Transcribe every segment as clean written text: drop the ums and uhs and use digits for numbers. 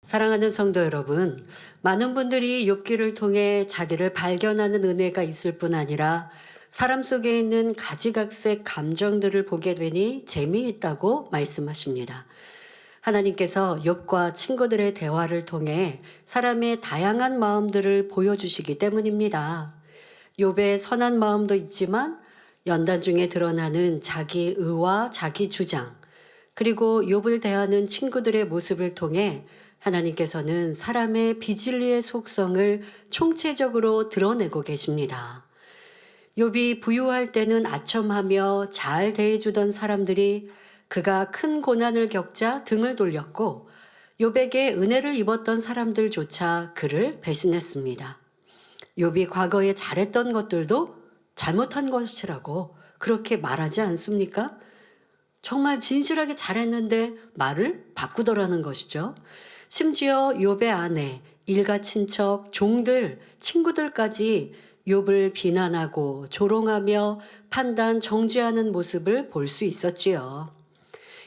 사랑하는 성도 여러분, 많은 분들이 욥기를 통해 자기를 발견하는 은혜가 있을 뿐 아니라 사람 속에 있는 가지각색 감정들을 보게 되니 재미있다고 말씀하십니다. 하나님께서 욥과 친구들의 대화를 통해 사람의 다양한 마음들을 보여주시기 때문입니다. 욥의 선한 마음도 있지만 연단 중에 드러나는 자기 의와 자기 주장, 그리고 욥을 대하는 친구들의 모습을 통해 하나님께서는 사람의 비진리의 속성을 총체적으로 드러내고 계십니다. 욥이 부유할 때는 아첨하며 잘 대해주던 사람들이 그가 큰 고난을 겪자 등을 돌렸고, 욥에게 은혜를 입었던 사람들조차 그를 배신했습니다. 욥이 과거에 잘했던 것들도 잘못한 것이라고 그렇게 말하지 않습니까? 정말 진실하게 잘했는데 말을 바꾸더라는 것이죠. 심지어 욥의 아내, 일가 친척, 종들, 친구들까지 욥을 비난하고 조롱하며 판단, 정죄하는 모습을 볼 수 있었지요.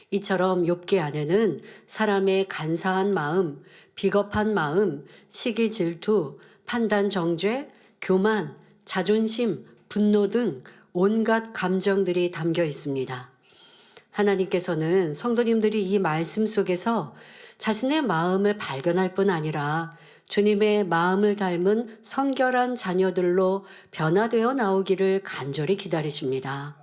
이처럼 욥기 안에는 사람의 간사한 마음, 비겁한 마음, 시기 질투, 판단 정죄, 교만, 자존심, 분노 등 온갖 감정들이 담겨 있습니다. 하나님께서는 성도님들이 이 말씀 속에서 자신의 마음을 발견할 뿐 아니라 주님의 마음을 닮은 성결한 자녀들로 변화되어 나오기를 간절히 기다리십니다.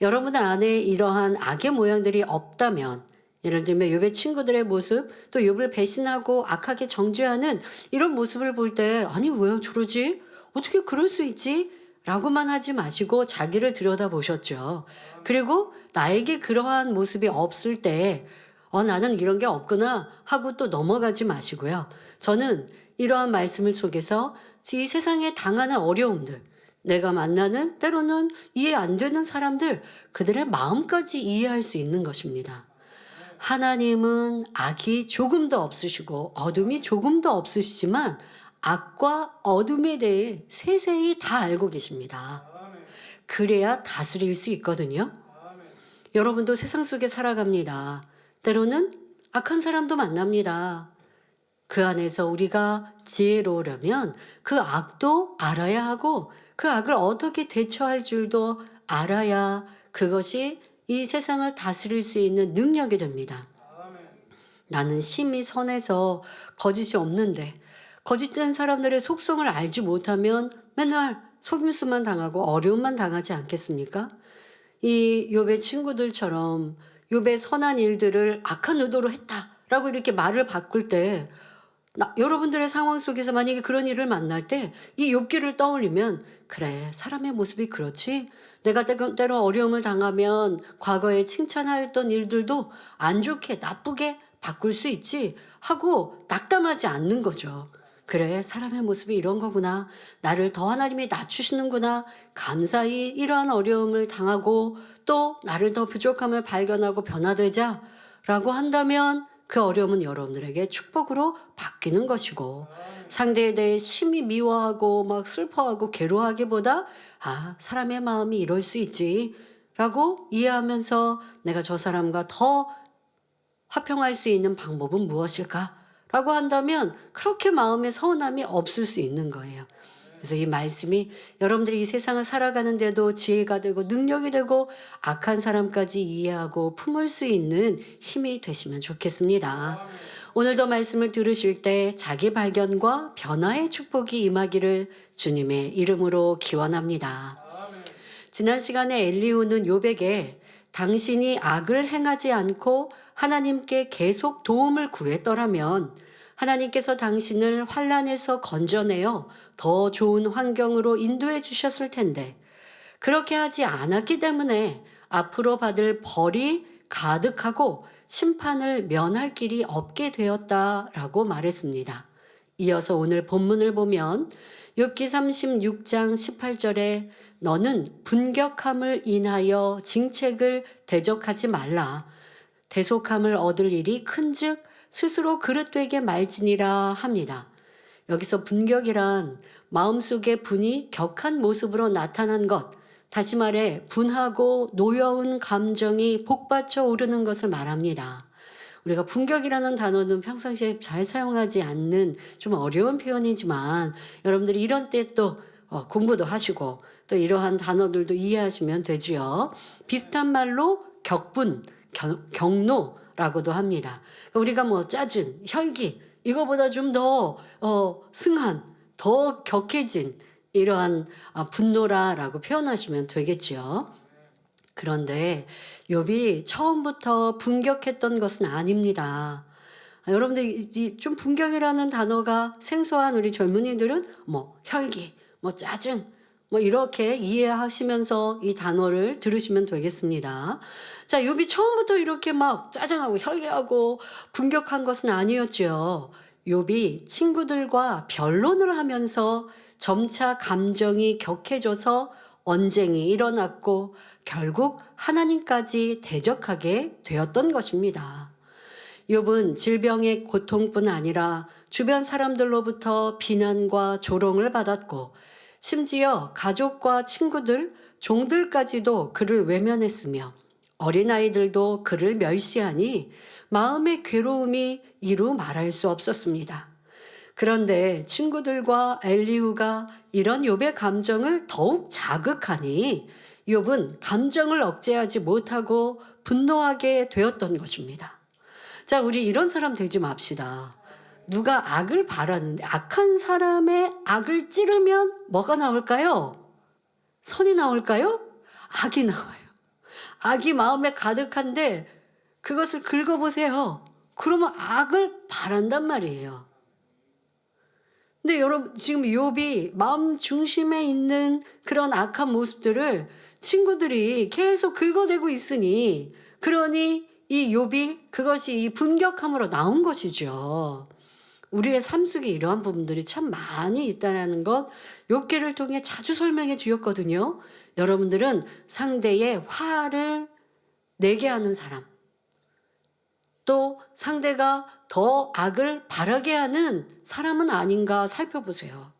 여러분 안에 이러한 악의 모양들이 없다면, 예를 들면 욥의 친구들의 모습, 또 욥을 배신하고 악하게 정죄하는 이런 모습을 볼 때 아니 왜 저러지? 어떻게 그럴 수 있지? 라고만 하지 마시고 자기를 들여다보셨죠. 그리고 나에게 그러한 모습이 없을 때 나는 이런 게 없구나 하고 또 넘어가지 마시고요. 저는 이러한 말씀을 속에서 이 세상에 당하는 어려움들, 내가 만나는 때로는 이해 안 되는 사람들, 그들의 마음까지 이해할 수 있는 것입니다. 하나님은 악이 조금도 없으시고 어둠이 조금도 없으시지만 악과 어둠에 대해 세세히 다 알고 계십니다. 그래야 다스릴 수 있거든요. 여러분도 세상 속에 살아갑니다. 때로는 악한 사람도 만납니다. 그 안에서 우리가 지혜로우려면 그 악도 알아야 하고 그 악을 어떻게 대처할 줄도 알아야 그것이 이 세상을 다스릴 수 있는 능력이 됩니다. 나는 심히 선해서 거짓이 없는데 거짓된 사람들의 속성을 알지 못하면 맨날 속임수만 당하고 어려움만 당하지 않겠습니까? 이 욥의 친구들처럼 욥의 선한 일들을 악한 의도로 했다라고 이렇게 말을 바꿀 때 여러분들의 상황 속에서 만약에 그런 일을 만날 때 이 욥기를 떠올리면 그래 사람의 모습이 그렇지, 내가 때로 어려움을 당하면 과거에 칭찬하였던 일들도 안 좋게 나쁘게 바꿀 수 있지 하고 낙담하지 않는 거죠. 그래 사람의 모습이 이런 거구나, 나를 더 하나님이 낮추시는구나, 감사히 이러한 어려움을 당하고 또 나를 더 부족함을 발견하고 변화되자 라고 한다면 그 어려움은 여러분들에게 축복으로 바뀌는 것이고, 상대에 대해 심히 미워하고 막 슬퍼하고 괴로워하기보다 사람의 마음이 이럴 수 있지 라고 이해하면서 내가 저 사람과 더 화평할 수 있는 방법은 무엇일까? 라고 한다면 그렇게 마음에 서운함이 없을 수 있는 거예요. 그래서 이 말씀이 여러분들이 이 세상을 살아가는데도 지혜가 되고 능력이 되고 악한 사람까지 이해하고 품을 수 있는 힘이 되시면 좋겠습니다. 오늘도 말씀을 들으실 때 자기 발견과 변화의 축복이 임하기를 주님의 이름으로 기원합니다. 지난 시간에 엘리후는 욥에게 당신이 악을 행하지 않고 하나님께 계속 도움을 구했더라면 하나님께서 당신을 환난에서 건져내어 더 좋은 환경으로 인도해 주셨을 텐데 그렇게 하지 않았기 때문에 앞으로 받을 벌이 가득하고 심판을 면할 길이 없게 되었다라고 말했습니다. 이어서 오늘 본문을 보면 욥기 36장 18절에 너는 분격함을 인하여 징책을 대적하지 말라. 대속함을 얻을 일이 큰즉 스스로 그릇되게 말지니라 합니다. 여기서 분격이란 마음속의 분이 격한 모습으로 나타난 것, 다시 말해 분하고 노여운 감정이 복받쳐 오르는 것을 말합니다. 우리가 분격이라는 단어는 평상시에 잘 사용하지 않는 좀 어려운 표현이지만 여러분들이 이런 때 또 공부도 하시고 또 이러한 단어들도 이해하시면 되지요. 비슷한 말로 격분, 경노라고도 합니다. 그러니까 우리가 뭐 짜증, 혈기 이거보다 좀 더 승한, 더 격해진 이러한 분노라라고 표현하시면 되겠지요. 그런데 욥이 처음부터 분격했던 것은 아닙니다. 여러분들 좀 분격이라는 단어가 생소한 우리 젊은이들은 뭐 혈기, 뭐 짜증, 뭐 이렇게 이해하시면서 이 단어를 들으시면 되겠습니다. 자, 욥이 처음부터 이렇게 막 짜증하고 혈기하고 분격한 것은 아니었죠. 욥이 친구들과 변론을 하면서 점차 감정이 격해져서 언쟁이 일어났고 결국 하나님까지 대적하게 되었던 것입니다. 욥은 질병의 고통뿐 아니라 주변 사람들로부터 비난과 조롱을 받았고 심지어 가족과 친구들, 종들까지도 그를 외면했으며 어린아이들도 그를 멸시하니 마음의 괴로움이 이루 말할 수 없었습니다. 그런데 친구들과 엘리후가 이런 욥의 감정을 더욱 자극하니 욥은 감정을 억제하지 못하고 분노하게 되었던 것입니다. 자, 우리 이런 사람 되지 맙시다. 누가 악을 바라는데 악한 사람의 악을 찌르면 뭐가 나올까요? 선이 나올까요? 악이 나와요. 악이 마음에 가득한데 그것을 긁어보세요. 그러면 악을 바란단 말이에요. 근데 여러분 지금 욥이 마음 중심에 있는 그런 악한 모습들을 친구들이 계속 긁어대고 있으니 그러니 이 욥이 그것이 이 분격함으로 나온 것이죠. 우리의 삶 속에 이러한 부분들이 참 많이 있다는 것 욥기를 통해 자주 설명해 주었거든요. 여러분들은 상대의 화를 내게 하는 사람, 또 상대가 더 악을 바라게 하는 사람은 아닌가 살펴보세요.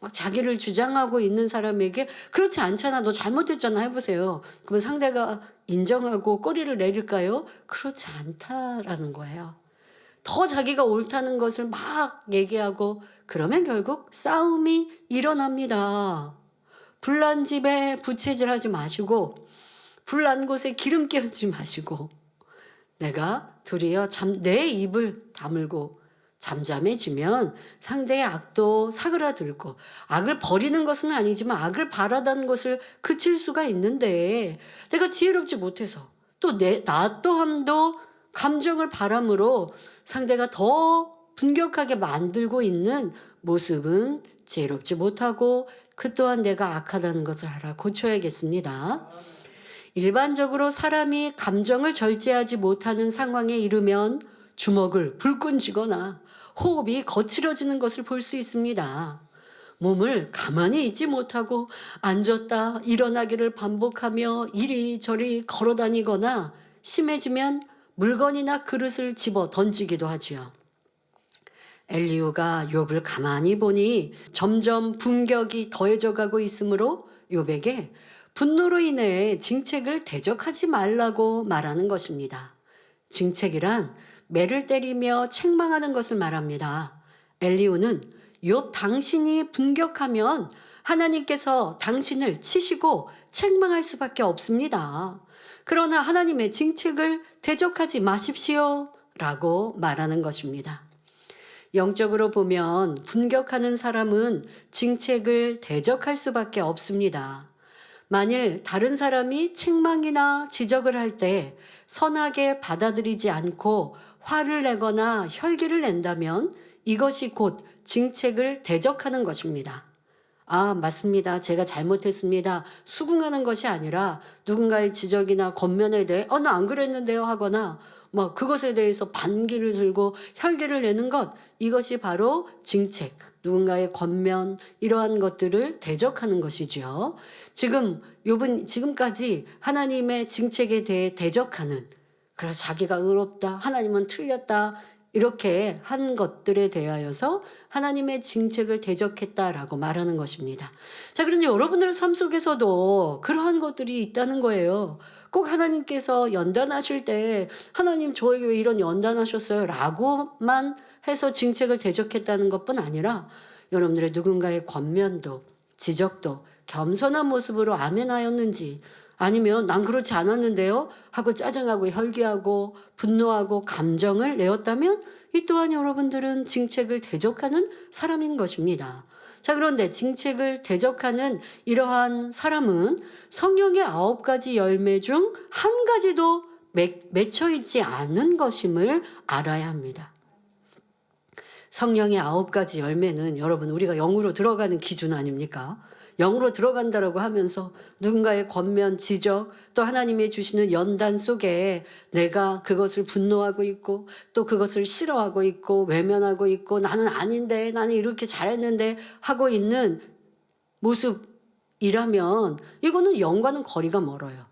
막 자기를 주장하고 있는 사람에게 그렇지 않잖아, 너 잘못했잖아 해보세요. 그러면 상대가 인정하고 꼬리를 내릴까요? 그렇지 않다라는 거예요. 더 자기가 옳다는 것을 막 얘기하고 그러면 결국 싸움이 일어납니다. 불난 집에 부채질하지 마시고 불난 곳에 기름 끼얹지 마시고 내가 도리어 내 입을 다물고 잠잠해지면 상대의 악도 사그라들고 악을 버리는 것은 아니지만 악을 바라던 것을 그칠 수가 있는데 내가 지혜롭지 못해서 또 나 또한도 감정을 바람으로 상대가 더 분격하게 만들고 있는 모습은 지혜롭지 못하고 그 또한 내가 악하다는 것을 알아 고쳐야겠습니다. 일반적으로 사람이 감정을 절제하지 못하는 상황에 이르면 주먹을 불끈 쥐거나 호흡이 거칠어지는 것을 볼 수 있습니다. 몸을 가만히 있지 못하고 앉았다 일어나기를 반복하며 이리저리 걸어다니거나 심해지면 물건이나 그릇을 집어 던지기도 하지요. 엘리후가 욥을 가만히 보니 점점 분격이 더해져 가고 있으므로 욥에게 분노로 인해 징책을 대적하지 말라고 말하는 것입니다. 징책이란 매를 때리며 책망하는 것을 말합니다. 엘리후는 욥 당신이 분격하면 하나님께서 당신을 치시고 책망할 수밖에 없습니다. 그러나 하나님의 징책을 대적하지 마십시오 라고 말하는 것입니다. 영적으로 보면 분격하는 사람은 징책을 대적할 수밖에 없습니다. 만일 다른 사람이 책망이나 지적을 할 때 선하게 받아들이지 않고 화를 내거나 혈기를 낸다면 이것이 곧 징책을 대적하는 것입니다. 아, 맞습니다. 제가 잘못했습니다. 수긍하는 것이 아니라 누군가의 지적이나 권면에 대해 나 안 그랬는데요 하거나 그것에 대해서 반기를 들고 혈기를 내는 것, 이것이 바로 징책, 누군가의 권면, 이러한 것들을 대적하는 것이죠. 지금 욥은 지금까지 하나님의 징책에 대해 대적하는, 그래서 자기가 의롭다, 하나님은 틀렸다, 이렇게 한 것들에 대하여서 하나님의 징책을 대적했다라고 말하는 것입니다. 자, 그런데 여러분들의 삶 속에서도 그러한 것들이 있다는 거예요. 꼭 하나님께서 연단하실 때 하나님 저에게 왜 이런 연단하셨어요? 라고만 해서 징책을 대적했다는 것뿐 아니라 여러분들의 누군가의 권면도 지적도 겸손한 모습으로 아멘하였는지, 아니면 난 그렇지 않았는데요 하고 짜증하고 혈기하고 분노하고 감정을 내었다면 이 또한 여러분들은 징책을 대적하는 사람인 것입니다. 자, 그런데 징책을 대적하는 이러한 사람은 성령의 9가지 열매 중 한 가지도 맺혀 있지 않은 것임을 알아야 합니다. 성령의 9가지 열매는 여러분 우리가 영으로 들어가는 기준 아닙니까? 영으로 들어간다라고 하면서 누군가의 권면, 지적, 또 하나님이 주시는 연단 속에 내가 그것을 분노하고 있고 또 그것을 싫어하고 있고 외면하고 있고 나는 아닌데 나는 이렇게 잘했는데 하고 있는 모습이라면 이거는 영과는 거리가 멀어요.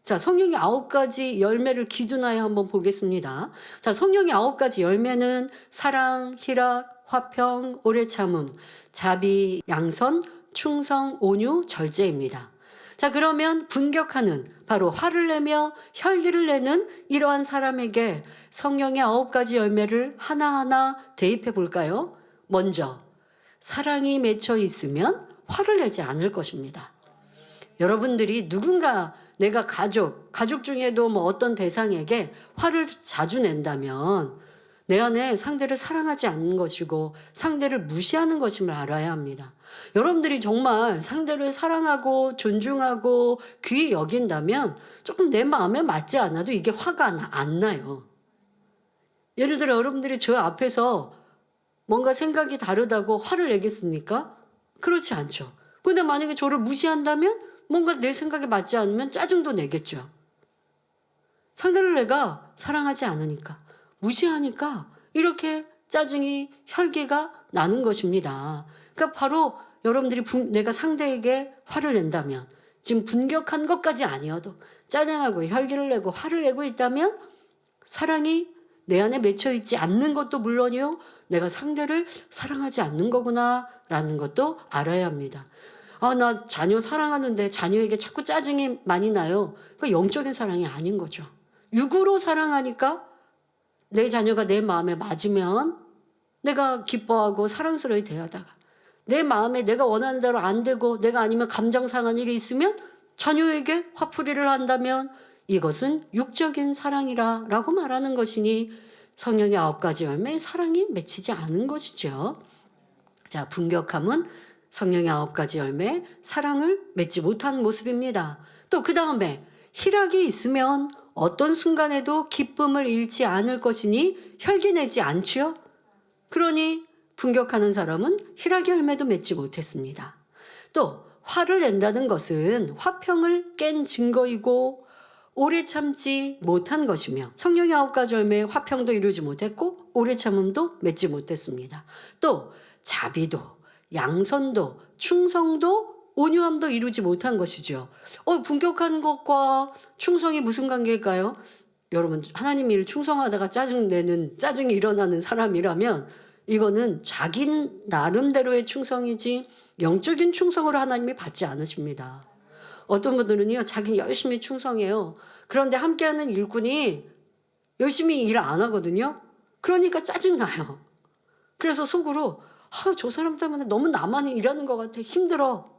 자, 성령의 9가지 열매를 기준하여 한번 보겠습니다. 자, 성령의 9가지 열매는 사랑, 희락, 화평, 오래 참음, 자비, 양선, 충성, 온유, 절제입니다. 자, 그러면 분격하는, 바로 화를 내며 혈기를 내는 이러한 사람에게 성령의 9가지 열매를 하나하나 대입해 볼까요? 먼저 사랑이 맺혀 있으면 화를 내지 않을 것입니다. 여러분들이 누군가 내가 가족 중에도 뭐 어떤 대상에게 화를 자주 낸다면 내 안에 상대를 사랑하지 않는 것이고 상대를 무시하는 것임을 알아야 합니다. 여러분들이 정말 상대를 사랑하고 존중하고 귀히 여긴다면 조금 내 마음에 맞지 않아도 이게 화가 안 나요. 예를 들어 여러분들이 저 앞에서 뭔가 생각이 다르다고 화를 내겠습니까? 그렇지 않죠. 근데 만약에 저를 무시한다면 뭔가 내 생각에 맞지 않으면 짜증도 내겠죠. 상대를 내가 사랑하지 않으니까, 무시하니까 이렇게 짜증이, 혈기가 나는 것입니다. 그러니까 바로 여러분들이 내가 상대에게 화를 낸다면, 지금 분격한 것까지 아니어도 짜증하고 혈기를 내고 화를 내고 있다면 사랑이 내 안에 맺혀 있지 않는 것도 물론이요, 내가 상대를 사랑하지 않는 거구나라는 것도 알아야 합니다. 나 자녀 사랑하는데 자녀에게 자꾸 짜증이 많이 나요. 그러니까 영적인 사랑이 아닌 거죠. 육으로 사랑하니까 내 자녀가 내 마음에 맞으면 내가 기뻐하고 사랑스러이 대하다가 내 마음에 내가 원하는 대로 안 되고 내가 아니면 감정 상한 일이 있으면 자녀에게 화풀이를 한다면 이것은 육적인 사랑이라고 말하는 것이니 성령의 9가지 열매에 사랑이 맺히지 않은 것이죠. 자, 분격함은 성령의 9가지 열매, 사랑을 맺지 못한 모습입니다. 또 그 다음에 희락이 있으면 어떤 순간에도 기쁨을 잃지 않을 것이니 혈기내지 않지요. 그러니 분격하는 사람은 희락의 열매도 맺지 못했습니다. 또 화를 낸다는 것은 화평을 깬 증거이고 오래 참지 못한 것이며 성령의 9가지 열매에 화평도 이루지 못했고 오래 참음도 맺지 못했습니다. 또 자비도 양선도 충성도 온유함도 이루지 못한 것이죠. 분격한 것과 충성이 무슨 관계일까요? 여러분, 하나님 일 충성하다가 짜증이 일어나는 사람이라면 이거는 자기 나름대로의 충성이지 영적인 충성으로 하나님이 받지 않으십니다. 어떤 분들은요, 자기는 열심히 충성해요. 그런데 함께하는 일꾼이 열심히 일 안 하거든요. 그러니까 짜증나요. 그래서 속으로 저 사람 때문에 너무 나만 일하는 것 같아. 힘들어.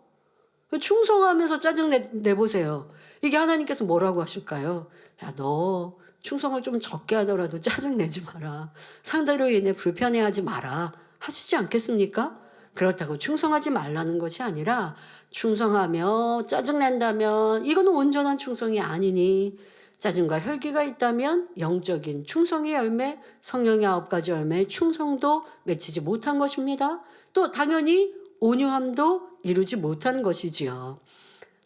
충성하면서 짜증 내보세요. 이게 하나님께서 뭐라고 하실까요? 야, 너 충성을 좀 적게 하더라도 짜증 내지 마라. 상대로 인해 불편해하지 마라. 하시지 않겠습니까? 그렇다고 충성하지 말라는 것이 아니라 충성하며 짜증낸다면 이거는 온전한 충성이 아니니 짜증과 혈기가 있다면 영적인 충성의 열매, 성령의 9가지 열매의 충성도 맺히지 못한 것입니다. 또 당연히 온유함도 이루지 못한 것이지요.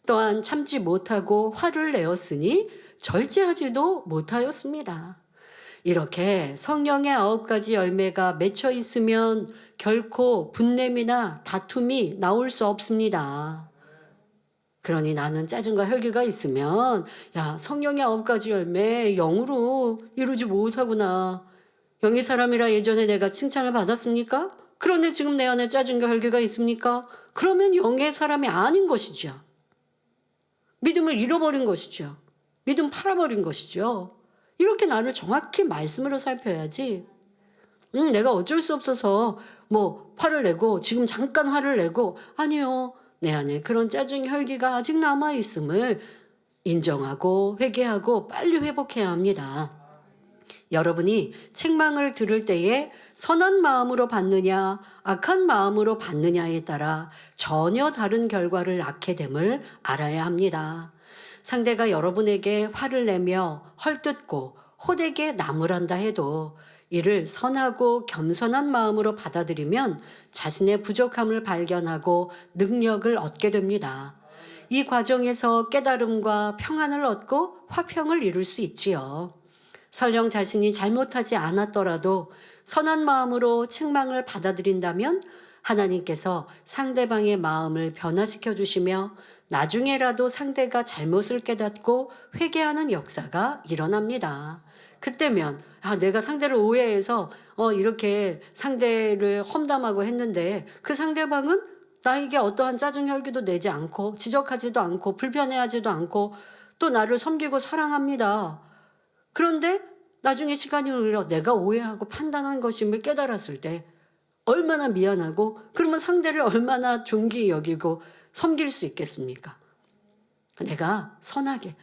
또한 참지 못하고 화를 내었으니 절제하지도 못하였습니다. 이렇게 성령의 9가지 열매가 맺혀 있으면 결코 분냄이나 다툼이 나올 수 없습니다. 그러니 나는 짜증과 혈기가 있으면 성령의 9가지 열매 영으로 이루지 못하구나. 영의 사람이라 예전에 내가 칭찬을 받았습니까? 그런데 지금 내 안에 짜증과 혈기가 있습니까? 그러면 영의 사람이 아닌 것이죠. 믿음을 잃어버린 것이죠. 믿음 팔아버린 것이죠. 이렇게 나를 정확히 말씀으로 살펴야지. 내가 어쩔 수 없어서 뭐 화를 내고 지금 잠깐 화를 내고 아니요. 내 안에 그런 짜증 혈기가 아직 남아 있음을 인정하고 회개하고 빨리 회복해야 합니다. 여러분이 책망을 들을 때에 선한 마음으로 받느냐 악한 마음으로 받느냐에 따라 전혀 다른 결과를 낳게 됨을 알아야 합니다. 상대가 여러분에게 화를 내며 헐뜯고 호되게 나무란다 해도 이를 선하고 겸손한 마음으로 받아들이면 자신의 부족함을 발견하고 능력을 얻게 됩니다. 이 과정에서 깨달음과 평안을 얻고 화평을 이룰 수 있지요. 설령 자신이 잘못하지 않았더라도 선한 마음으로 책망을 받아들인다면 하나님께서 상대방의 마음을 변화시켜 주시며 나중에라도 상대가 잘못을 깨닫고 회개하는 역사가 일어납니다. 그때면 내가 상대를 오해해서 이렇게 상대를 험담하고 했는데 그 상대방은 나에게 어떠한 짜증 혈기도 내지 않고 지적하지도 않고 불편해하지도 않고 또 나를 섬기고 사랑합니다. 그런데 나중에 시간이 흘러 내가 오해하고 판단한 것임을 깨달았을 때 얼마나 미안하고 그러면 상대를 얼마나 존귀히 여기고 섬길 수 있겠습니까? 내가 선하게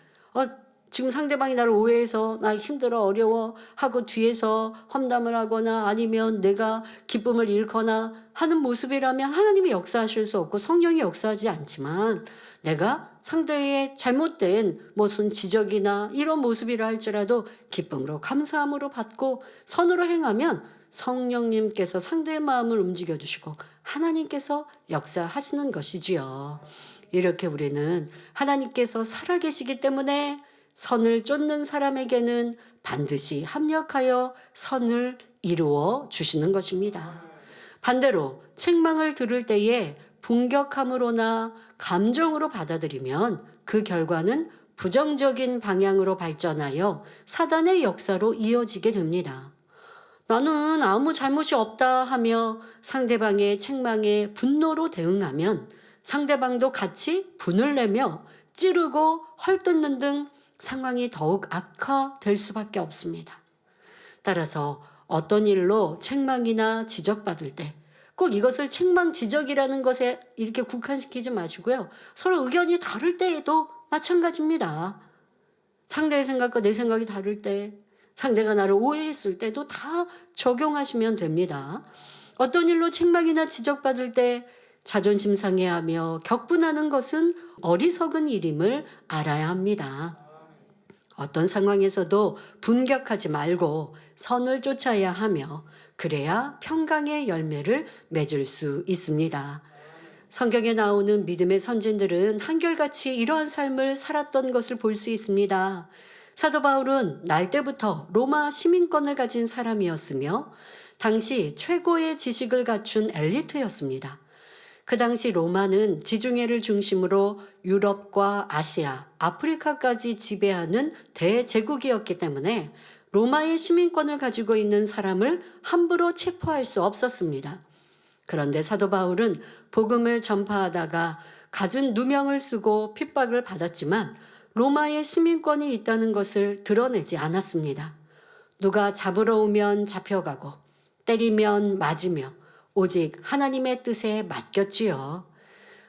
지금 상대방이 나를 오해해서 나 힘들어 어려워 하고 뒤에서 험담을 하거나 아니면 내가 기쁨을 잃거나 하는 모습이라면 하나님이 역사하실 수 없고 성령이 역사하지 않지만 내가 상대의 잘못된 무슨 지적이나 이런 모습이라 할지라도 기쁨으로 감사함으로 받고 선으로 행하면 성령님께서 상대의 마음을 움직여 주시고 하나님께서 역사하시는 것이지요. 이렇게 우리는 하나님께서 살아계시기 때문에 선을 쫓는 사람에게는 반드시 합력하여 선을 이루어 주시는 것입니다. 반대로 책망을 들을 때에 분격함으로나 감정으로 받아들이면 그 결과는 부정적인 방향으로 발전하여 사단의 역사로 이어지게 됩니다. 나는 아무 잘못이 없다 하며 상대방의 책망에 분노로 대응하면 상대방도 같이 분을 내며 찌르고 헐뜯는 등 상황이 더욱 악화될 수밖에 없습니다. 따라서 어떤 일로 책망이나 지적받을 때 꼭 이것을 책망 지적이라는 것에 이렇게 국한시키지 마시고요. 서로 의견이 다를 때에도 마찬가지입니다. 상대의 생각과 내 생각이 다를 때, 상대가 나를 오해했을 때도 다 적용하시면 됩니다. 어떤 일로 책망이나 지적받을 때 자존심 상해하며 격분하는 것은 어리석은 일임을 알아야 합니다. 어떤 상황에서도 분격하지 말고 선을 쫓아야 하며 그래야 평강의 열매를 맺을 수 있습니다. 성경에 나오는 믿음의 선진들은 한결같이 이러한 삶을 살았던 것을 볼 수 있습니다. 사도 바울은 날 때부터 로마 시민권을 가진 사람이었으며 당시 최고의 지식을 갖춘 엘리트였습니다. 그 당시 로마는 지중해를 중심으로 유럽과 아시아, 아프리카까지 지배하는 대제국이었기 때문에 로마의 시민권을 가지고 있는 사람을 함부로 체포할 수 없었습니다. 그런데 사도 바울은 복음을 전파하다가 갖은 누명을 쓰고 핍박을 받았지만 로마의 시민권이 있다는 것을 드러내지 않았습니다. 누가 잡으러 오면 잡혀가고 때리면 맞으며 오직 하나님의 뜻에 맡겼지요.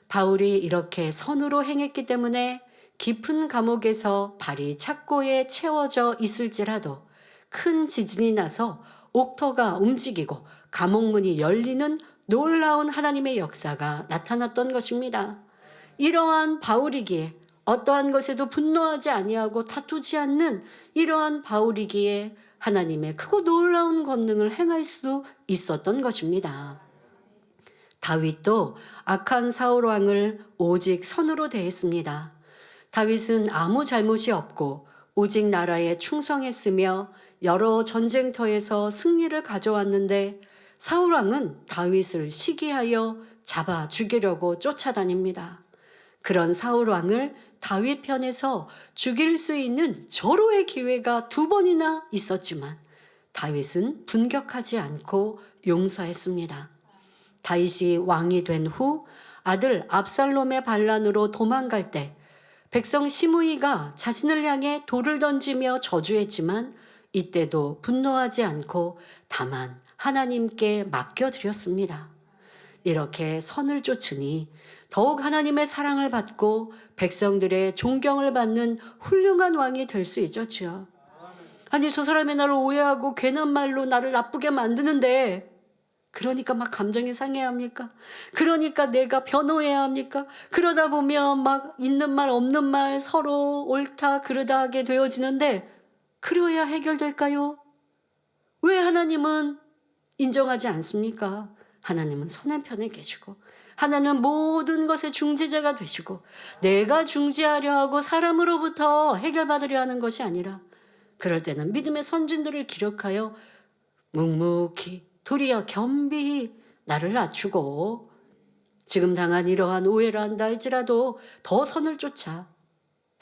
바울이 이렇게 선으로 행했기 때문에 깊은 감옥에서 발이 착고에 채워져 있을지라도 큰 지진이 나서 옥터가 움직이고 감옥문이 열리는 놀라운 하나님의 역사가 나타났던 것입니다. 이러한 바울이기에 어떠한 것에도 분노하지 아니하고 다투지 않는 이러한 바울이기에 하나님의 크고 놀라운 권능을 행할 수 있었던 것입니다. 다윗도 악한 사울 왕을 오직 선으로 대했습니다. 다윗은 아무 잘못이 없고 오직 나라에 충성했으며 여러 전쟁터에서 승리를 가져왔는데 사울 왕은 다윗을 시기하여 잡아 죽이려고 쫓아다닙니다. 그런 사울 왕을 다윗 편에서 죽일 수 있는 절호의 기회가 2번이나 있었지만 다윗은 분격하지 않고 용서했습니다. 다윗이 왕이 된 후 아들 압살롬의 반란으로 도망갈 때 백성 시므이가 자신을 향해 돌을 던지며 저주했지만 이때도 분노하지 않고 다만 하나님께 맡겨드렸습니다. 이렇게 선을 쫓으니 더욱 하나님의 사랑을 받고 백성들의 존경을 받는 훌륭한 왕이 될 수 있었죠. 아니, 저 사람이 나를 오해하고 괜한 말로 나를 나쁘게 만드는데 그러니까 막 감정이 상해야 합니까? 그러니까 내가 변호해야 합니까? 그러다 보면 막 있는 말 없는 말 서로 옳다 그르다 하게 되어지는데 그래야 해결될까요? 왜 하나님은 인정하지 않습니까? 하나님은 손해편에 계시고 하나님은 모든 것의 중재자가 되시고 내가 중재하려 하고 사람으로부터 해결받으려 하는 것이 아니라 그럴 때는 믿음의 선진들을 기록하여 묵묵히 도리어 겸비히 나를 낮추고 지금 당한 이러한 오해를 한다 할지라도 더 선을 쫓아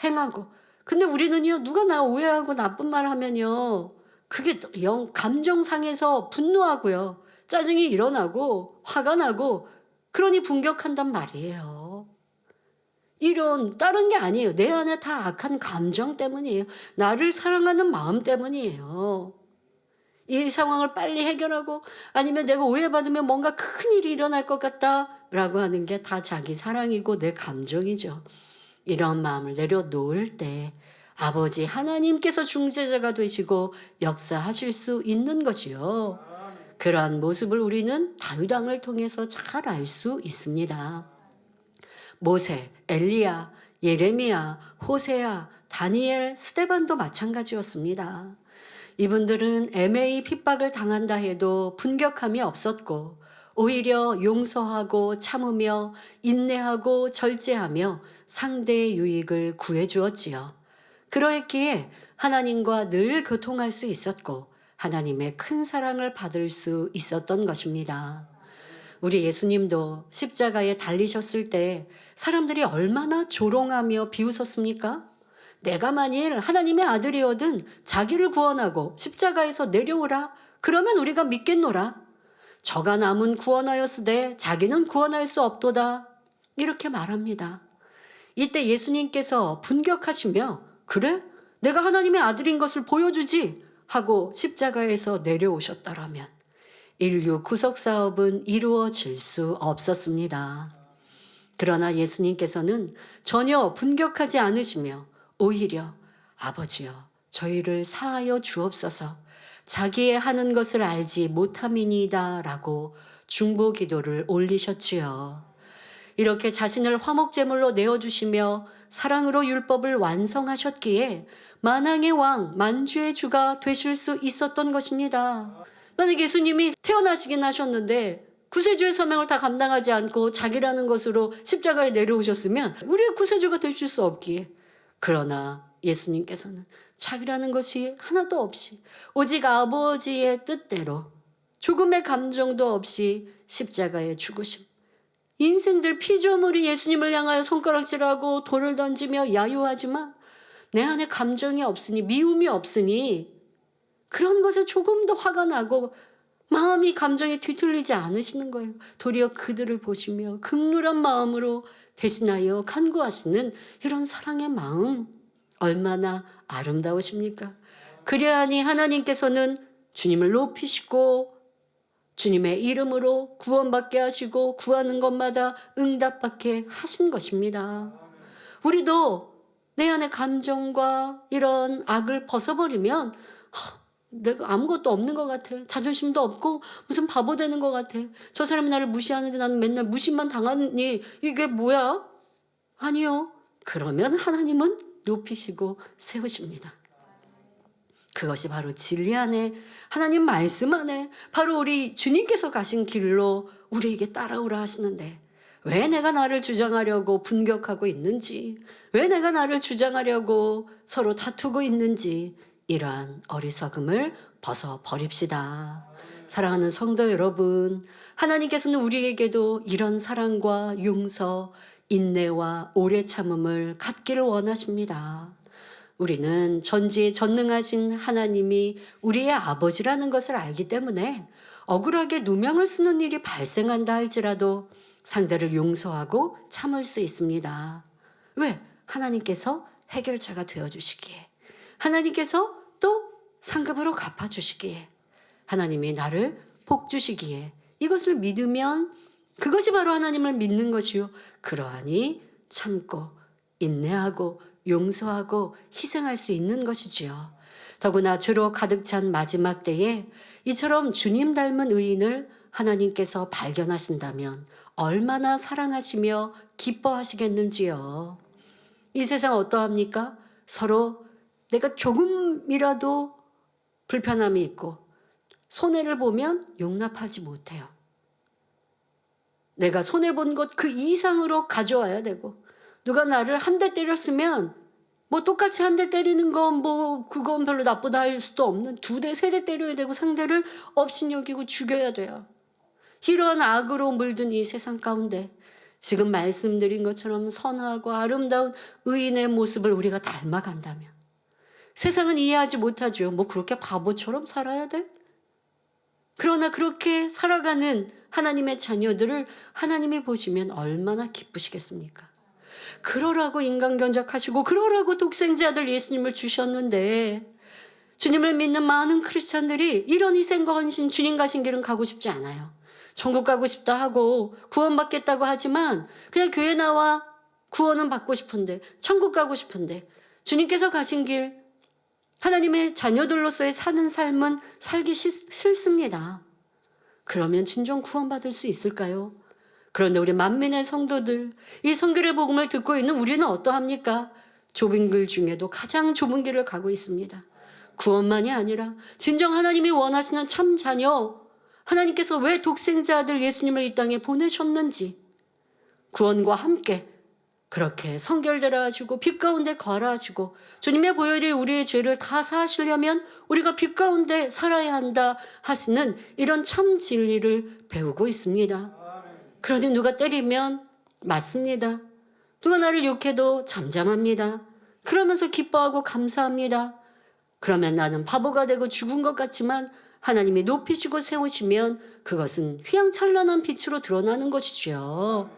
행하고 근데 우리는요 누가 나 오해하고 나쁜 말 하면요 그게 영 감정 상해서 분노하고요 짜증이 일어나고 화가 나고 그러니 분격한단 말이에요. 이런 다른 게 아니에요. 내 안에 다 악한 감정 때문이에요. 나를 사랑하는 마음 때문이에요. 이 상황을 빨리 해결하고 아니면 내가 오해받으면 뭔가 큰일이 일어날 것 같다라고 하는 게 다 자기 사랑이고 내 감정이죠. 이런 마음을 내려놓을 때 아버지 하나님께서 중재자가 되시고 역사하실 수 있는 것이요. 그러한 모습을 우리는 다윗 왕을 통해서 잘 알 수 있습니다. 모세, 엘리야, 예레미야, 호세야, 다니엘, 스데반도 마찬가지였습니다. 이분들은 애매히 핍박을 당한다 해도 분격함이 없었고 오히려 용서하고 참으며 인내하고 절제하며 상대의 유익을 구해주었지요. 그러했기에 하나님과 늘 교통할 수 있었고 하나님의 큰 사랑을 받을 수 있었던 것입니다. 우리 예수님도 십자가에 달리셨을 때 사람들이 얼마나 조롱하며 비웃었습니까? 내가 만일 하나님의 아들이거든 자기를 구원하고 십자가에서 내려오라. 그러면 우리가 믿겠노라. 저가 남은 구원하였으되 자기는 구원할 수 없도다. 이렇게 말합니다. 이때 예수님께서 분격하시며 그래? 내가 하나님의 아들인 것을 보여주지 하고 십자가에서 내려오셨다라면 인류 구속 사업은 이루어질 수 없었습니다. 그러나 예수님께서는 전혀 분격하지 않으시며 오히려 아버지여 저희를 사하여 주옵소서 자기의 하는 것을 알지 못함이니이다 라고 중보 기도를 올리셨지요. 이렇게 자신을 화목제물로 내어주시며 사랑으로 율법을 완성하셨기에 만왕의 왕 만주의 주가 되실 수 있었던 것입니다. 만약 예수님이 태어나시긴 하셨는데 구세주의 사명을 다 감당하지 않고 자기라는 것으로 십자가에 내려오셨으면 우리의 구세주가 되실 수 없기에 그러나 예수님께서는 자기라는 것이 하나도 없이 오직 아버지의 뜻대로 조금의 감정도 없이 십자가에 죽으심 인생들 피조물이 예수님을 향하여 손가락질하고 돌을 던지며 야유하지만 내 안에 감정이 없으니 미움이 없으니 그런 것에 조금 더 화가 나고 마음이 감정에 뒤틀리지 않으시는 거예요. 도리어 그들을 보시며 극률한 마음으로 대신하여 간구하시는 이런 사랑의 마음 얼마나 아름다우십니까? 그러하니 하나님께서는 주님을 높이시고 주님의 이름으로 구원받게 하시고 구하는 것마다 응답받게 하신 것입니다. 우리도 내 안에 감정과 이런 악을 벗어버리면 내가 아무것도 없는 것 같아. 자존심도 없고 무슨 바보 되는 것 같아. 저 사람이 나를 무시하는데 나는 맨날 무시만 당하니 이게 뭐야? 아니요. 그러면 하나님은 높이시고 세우십니다. 그것이 바로 진리 안에 하나님 말씀 안에 바로 우리 주님께서 가신 길로 우리에게 따라오라 하시는데 왜 내가 나를 주장하려고 분격하고 있는지 왜 내가 나를 주장하려고 서로 다투고 있는지 이러한 어리석음을 벗어버립시다. 사랑하는 성도 여러분, 하나님께서는 우리에게도 이런 사랑과 용서, 인내와 오래 참음을 갖기를 원하십니다. 우리는 전지전능하신 하나님이 우리의 아버지라는 것을 알기 때문에 억울하게 누명을 쓰는 일이 발생한다 할지라도 상대를 용서하고 참을 수 있습니다. 왜? 하나님께서 해결자가 되어주시기에, 하나님께서 또 상급으로 갚아주시기에, 하나님이 나를 복 주시기에, 이것을 믿으면 그것이 바로 하나님을 믿는 것이요, 그러하니 참고 인내하고 용서하고 희생할 수 있는 것이지요. 더구나 죄로 가득 찬 마지막 때에 이처럼 주님 닮은 의인을 하나님께서 발견하신다면 얼마나 사랑하시며 기뻐하시겠는지요. 이 세상 어떠합니까? 서로 내가 조금이라도 불편함이 있고 손해를 보면 용납하지 못해요. 내가 손해본 것 그 이상으로 가져와야 되고, 누가 나를 한 대 때렸으면 뭐 똑같이 한 대 때리는 건 뭐 그건 별로 나쁘다 할 수도 없는 2대, 3대 때려야 되고 상대를 업신여기고 죽여야 돼요. 이러한 악으로 물든 이 세상 가운데 지금 말씀드린 것처럼 선하고 아름다운 의인의 모습을 우리가 닮아간다면 세상은 이해하지 못하죠. 뭐 그렇게 바보처럼 살아야 돼? 그러나 그렇게 살아가는 하나님의 자녀들을 하나님이 보시면 얼마나 기쁘시겠습니까? 그러라고 인간 견적하시고 그러라고 독생자들 예수님을 주셨는데, 주님을 믿는 많은 크리스찬들이 이런 희생과 헌신, 주님 가신 길은 가고 싶지 않아요. 천국 가고 싶다 하고 구원받겠다고 하지만 그냥 교회 나와 구원은 받고 싶은데, 천국 가고 싶은데, 주님께서 가신 길, 하나님의 자녀들로서의 사는 삶은 살기 싫습니다. 그러면 진정 구원받을 수 있을까요? 그런데 우리 만민의 성도들, 이 성결의 복음을 듣고 있는 우리는 어떠합니까? 좁은 길 중에도 가장 좁은 길을 가고 있습니다. 구원만이 아니라 진정 하나님이 원하시는 참 자녀, 하나님께서 왜 독생자 아들 예수님을 이 땅에 보내셨는지, 구원과 함께 그렇게 성결되라 하시고 빛 가운데 거하라 하시고 주님의 보혈이 우리의 죄를 다 사하시려면 우리가 빛 가운데 살아야 한다 하시는 이런 참 진리를 배우고 있습니다. 그러니 누가 때리면 맞습니다. 누가 나를 욕해도 잠잠합니다. 그러면서 기뻐하고 감사합니다. 그러면 나는 바보가 되고 죽은 것 같지만 하나님이 높이시고 세우시면 그것은 휘황찬란한 빛으로 드러나는 것이지요.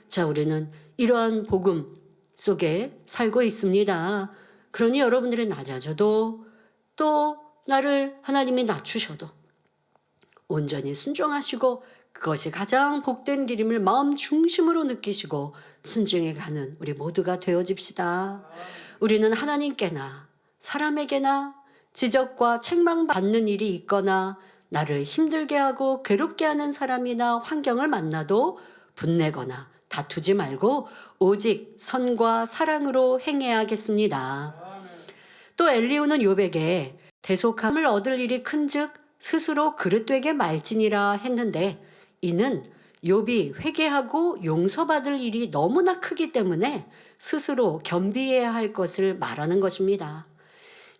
자, 우리는 이러한 복음 속에 살고 있습니다. 그러니 여러분들이 낮아져도 또 나를 하나님이 낮추셔도 온전히 순종하시고 그것이 가장 복된 길임을 마음 중심으로 느끼시고 순종해 가는 우리 모두가 되어집시다. 우리는 하나님께나 사람에게나 지적과 책망받는 일이 있거나 나를 힘들게 하고 괴롭게 하는 사람이나 환경을 만나도 분내거나 다투지 말고 오직 선과 사랑으로 행해야겠습니다. 또 엘리후는 욥에게 대속함을 얻을 일이 큰즉 스스로 그릇되게 말지니라 했는데, 이는 욥이 회개하고 용서받을 일이 너무나 크기 때문에 스스로 겸비해야 할 것을 말하는 것입니다.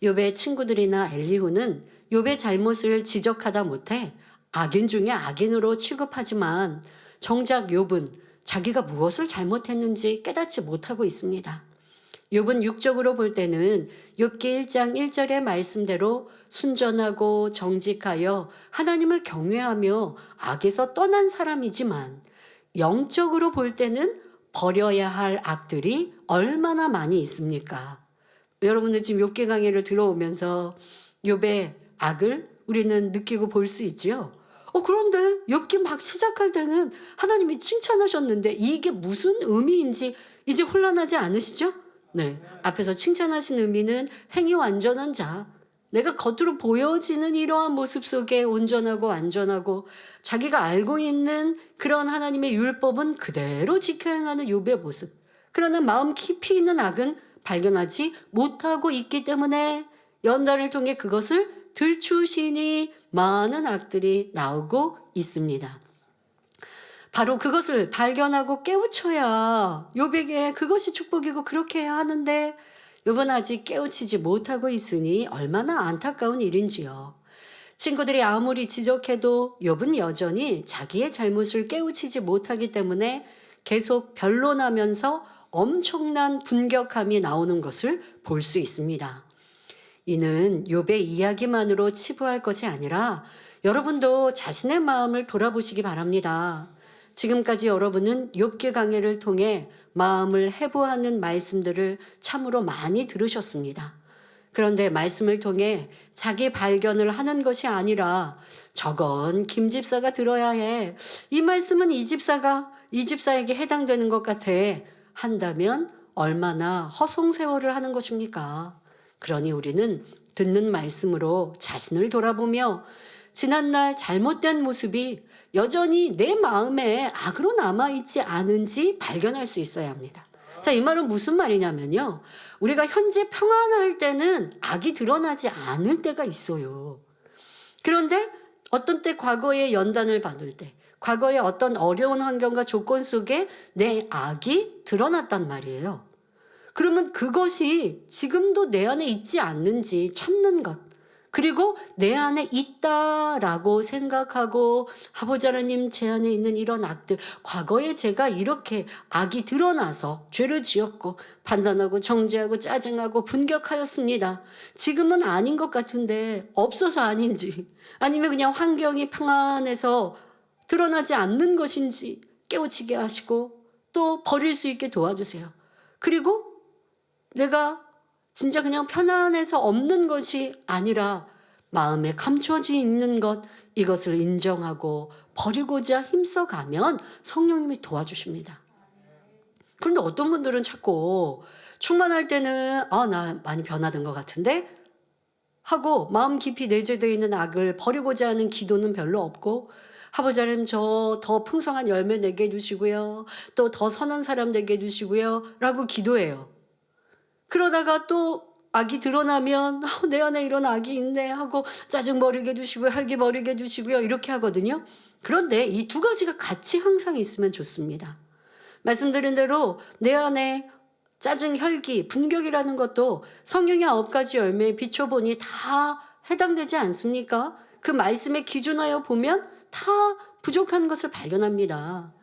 욥의 친구들이나 엘리후는 욥의 잘못을 지적하다 못해 악인 중에 악인으로 취급하지만 정작 욥은 자기가 무엇을 잘못했는지 깨닫지 못하고 있습니다. 욥은 육적으로 볼 때는 욥기 1장 1절의 말씀대로 순전하고 정직하여 하나님을 경외하며 악에서 떠난 사람이지만 영적으로 볼 때는 버려야 할 악들이 얼마나 많이 있습니까? 여러분들 지금 욥기 강의를 들어오면서 욥의 악을 우리는 느끼고 볼 수 있죠. 그런데 욥기 막 시작할 때는 하나님이 칭찬하셨는데 이게 무슨 의미인지 이제 혼란하지 않으시죠? 네, 앞에서 칭찬하신 의미는 행위 완전한 자, 내가 겉으로 보여지는 이러한 모습 속에 온전하고 완전하고 자기가 알고 있는 그런 하나님의 율법은 그대로 지켜 행하는 욥의 모습. 그러나 마음 깊이 있는 악은 발견하지 못하고 있기 때문에 연단을 통해 그것을 들추시니 많은 악들이 나오고 있습니다. 바로 그것을 발견하고 깨우쳐야 욥에게 그것이 축복이고 그렇게 해야 하는데 욥은 아직 깨우치지 못하고 있으니 얼마나 안타까운 일인지요. 친구들이 아무리 지적해도 욥은 여전히 자기의 잘못을 깨우치지 못하기 때문에 계속 변론하면서 엄청난 분격함이 나오는 것을 볼 수 있습니다. 이는 욥의 이야기만으로 치부할 것이 아니라 여러분도 자신의 마음을 돌아보시기 바랍니다. 지금까지 여러분은 욥기 강해를 통해 마음을 해부하는 말씀들을 참으로 많이 들으셨습니다. 그런데 말씀을 통해 자기 발견을 하는 것이 아니라 저건 김 집사가 들어야 해. 이 말씀은 이 집사에게 해당되는 것 같아. 한다면 얼마나 허송세월을 하는 것입니까? 그러니 우리는 듣는 말씀으로 자신을 돌아보며 지난날 잘못된 모습이 여전히 내 마음에 악으로 남아있지 않은지 발견할 수 있어야 합니다. 자, 이 말은 무슨 말이냐면요. 우리가 현재 평안할 때는 악이 드러나지 않을 때가 있어요. 그런데 어떤 때 과거의 연단을 받을 때, 과거의 어떤 어려운 환경과 조건 속에 내 악이 드러났단 말이에요. 그러면 그것이 지금도 내 안에 있지 않는지 찾는 것. 그리고 내 안에 있다라고 생각하고 아버지 하나님 제 안에 있는 이런 악들, 과거에 제가 이렇게 악이 드러나서 죄를 지었고 판단하고 정죄하고 짜증하고 분격하였습니다. 지금은 아닌 것 같은데 없어서 아닌지 아니면 그냥 환경이 평안해서 드러나지 않는 것인지 깨우치게 하시고 또 버릴 수 있게 도와주세요. 그리고 내가 진짜 그냥 편안해서 없는 것이 아니라 마음에 감춰져 있는 것, 이것을 인정하고 버리고자 힘써가면 성령님이 도와주십니다. 그런데 어떤 분들은 자꾸 충만할 때는 나 많이 변화된 것 같은데 하고 마음 깊이 내재되어 있는 악을 버리고자 하는 기도는 별로 없고 아버지 하나님 저 더 풍성한 열매 내게 해주시고요. 또 더 선한 사람 되게 해주시고요. 라고 기도해요. 그러다가 또 악이 드러나면 내 안에 이런 악이 있네 하고 짜증 버리게 해주시고요. 혈기 버리게 해주시고요. 이렇게 하거든요. 그런데 이 두 가지가 같이 항상 있으면 좋습니다. 말씀드린 대로 내 안에 짜증, 혈기, 분격이라는 것도 성령의 9가지 열매에 비춰보니 다 해당되지 않습니까? 그 말씀에 기준하여 보면 다 부족한 것을 발견합니다.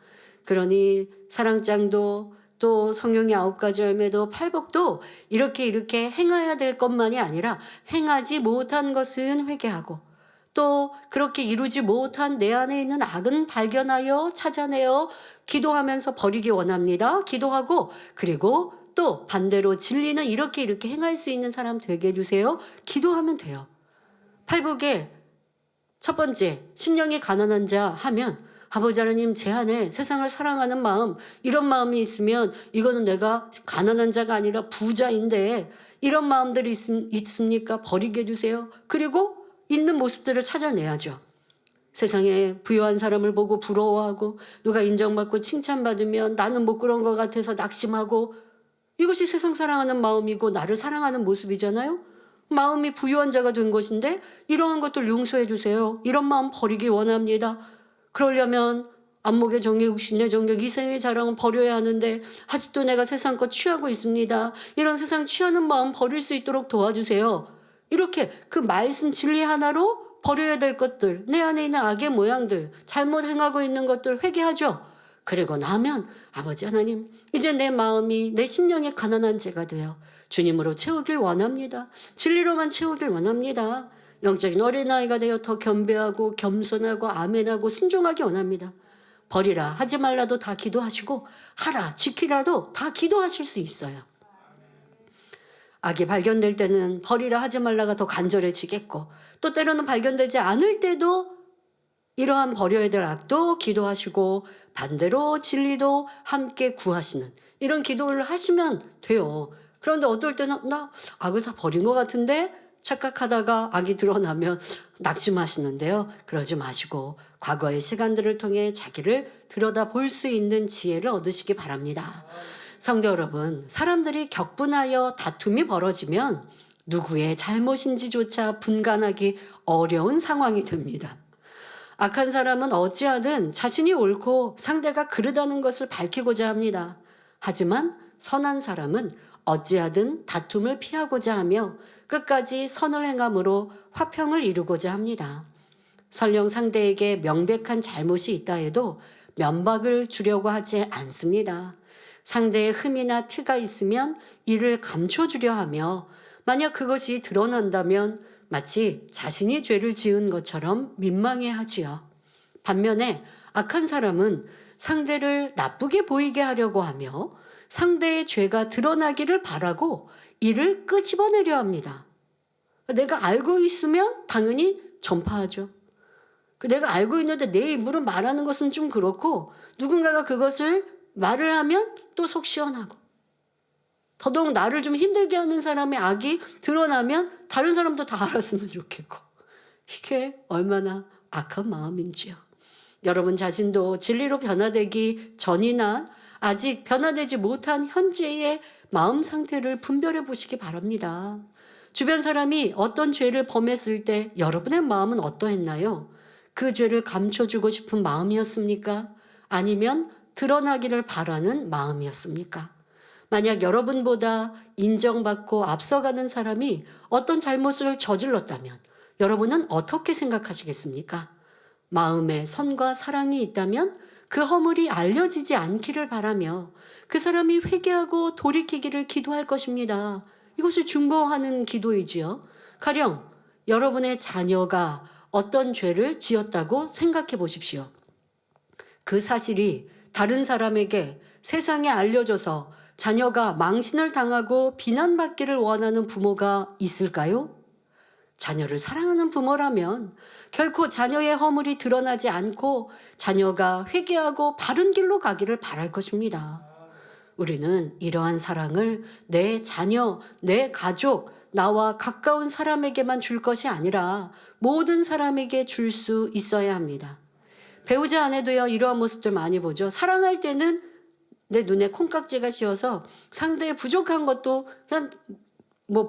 그러니 사랑장도 또 성령의 9가지 열매도 팔복도 이렇게 행해야 될 것만이 아니라 행하지 못한 것은 회개하고 또 그렇게 이루지 못한 내 안에 있는 악은 발견하여 찾아내어 기도하면서 버리기 원합니다. 기도하고 그리고 또 반대로 진리는 이렇게 행할 수 있는 사람 되게 해주세요. 기도하면 돼요. 팔복에 첫 번째 심령이 가난한 자 하면 아버지 하나님 제 안에 세상을 사랑하는 마음 이런 마음이 있으면 이거는 내가 가난한 자가 아니라 부자인데 이런 마음들이 있습니까? 버리게 해주세요. 그리고 있는 모습들을 찾아내야죠. 세상에 부유한 사람을 보고 부러워하고 누가 인정받고 칭찬받으면 나는 못 그런 것 같아서 낙심하고 이것이 세상 사랑하는 마음이고 나를 사랑하는 모습이잖아요. 마음이 부유한 자가 된 것인데 이러한 것들 용서해 주세요. 이런 마음 버리기 원합니다. 그러려면 안목의 정욕, 육신의 정욕, 이생의 자랑은 버려야 하는데 아직도 내가 세상 것 취하고 있습니다. 이런 세상 취하는 마음 버릴 수 있도록 도와주세요. 이렇게 그 말씀 진리 하나로 버려야 될 것들, 내 안에 있는 악의 모양들, 잘못 행하고 있는 것들 회개하죠. 그리고 나면 아버지 하나님 이제 내 마음이 내 심령이 가난한 죄가 되어 주님으로 채우길 원합니다. 진리로만 채우길 원합니다. 영적인 어린아이가 되어 더 겸비하고 겸손하고 아멘하고 순종하기 원합니다. 버리라 하지 말라도 다 기도하시고 하라 지키라도 다 기도하실 수 있어요. 악이 발견될 때는 버리라 하지 말라가 더 간절해지겠고 또 때로는 발견되지 않을 때도 이러한 버려야 될 악도 기도하시고 반대로 진리도 함께 구하시는 이런 기도를 하시면 돼요. 그런데 어떨 때는 나 악을 다 버린 것 같은데 착각하다가 악이 드러나면 낙심하시는데요. 그러지 마시고 과거의 시간들을 통해 자기를 들여다볼 수 있는 지혜를 얻으시기 바랍니다. 성도 여러분, 사람들이 격분하여 다툼이 벌어지면 누구의 잘못인지조차 분간하기 어려운 상황이 됩니다. 악한 사람은 어찌하든 자신이 옳고 상대가 그르다는 것을 밝히고자 합니다. 하지만 선한 사람은 어찌하든 다툼을 피하고자 하며 끝까지 선을 행함으로 화평을 이루고자 합니다. 설령 상대에게 명백한 잘못이 있다 해도 면박을 주려고 하지 않습니다. 상대의 흠이나 티가 있으면 이를 감춰주려 하며 만약 그것이 드러난다면 마치 자신이 죄를 지은 것처럼 민망해하지요. 반면에 악한 사람은 상대를 나쁘게 보이게 하려고 하며 상대의 죄가 드러나기를 바라고 이를 끄집어내려 합니다. 내가 알고 있으면 당연히 전파하죠. 내가 알고 있는데 내 입으로 말하는 것은 좀 그렇고 누군가가 그것을 말을 하면 또 속 시원하고 더더욱 나를 좀 힘들게 하는 사람의 악이 드러나면 다른 사람도 다 알았으면 좋겠고 이게 얼마나 악한 마음인지요. 여러분 자신도 진리로 변화되기 전이나 아직 변화되지 못한 현재의 마음 상태를 분별해 보시기 바랍니다. 주변 사람이 어떤 죄를 범했을 때 여러분의 마음은 어떠했나요? 그 죄를 감춰주고 싶은 마음이었습니까? 아니면 드러나기를 바라는 마음이었습니까? 만약 여러분보다 인정받고 앞서가는 사람이 어떤 잘못을 저질렀다면 여러분은 어떻게 생각하시겠습니까? 마음에 선과 사랑이 있다면 그 허물이 알려지지 않기를 바라며 그 사람이 회개하고 돌이키기를 기도할 것입니다. 이것을 중보하는 기도이지요. 가령 여러분의 자녀가 어떤 죄를 지었다고 생각해 보십시오. 그 사실이 다른 사람에게 세상에 알려져서 자녀가 망신을 당하고 비난받기를 원하는 부모가 있을까요? 자녀를 사랑하는 부모라면 결코 자녀의 허물이 드러나지 않고 자녀가 회개하고 바른 길로 가기를 바랄 것입니다. 우리는 이러한 사랑을 내 자녀, 내 가족, 나와 가까운 사람에게만 줄 것이 아니라 모든 사람에게 줄 수 있어야 합니다. 배우자 안에도요 이러한 모습들 많이 보죠. 사랑할 때는 내 눈에 콩깍지가 씌어서 상대의 부족한 것도 그냥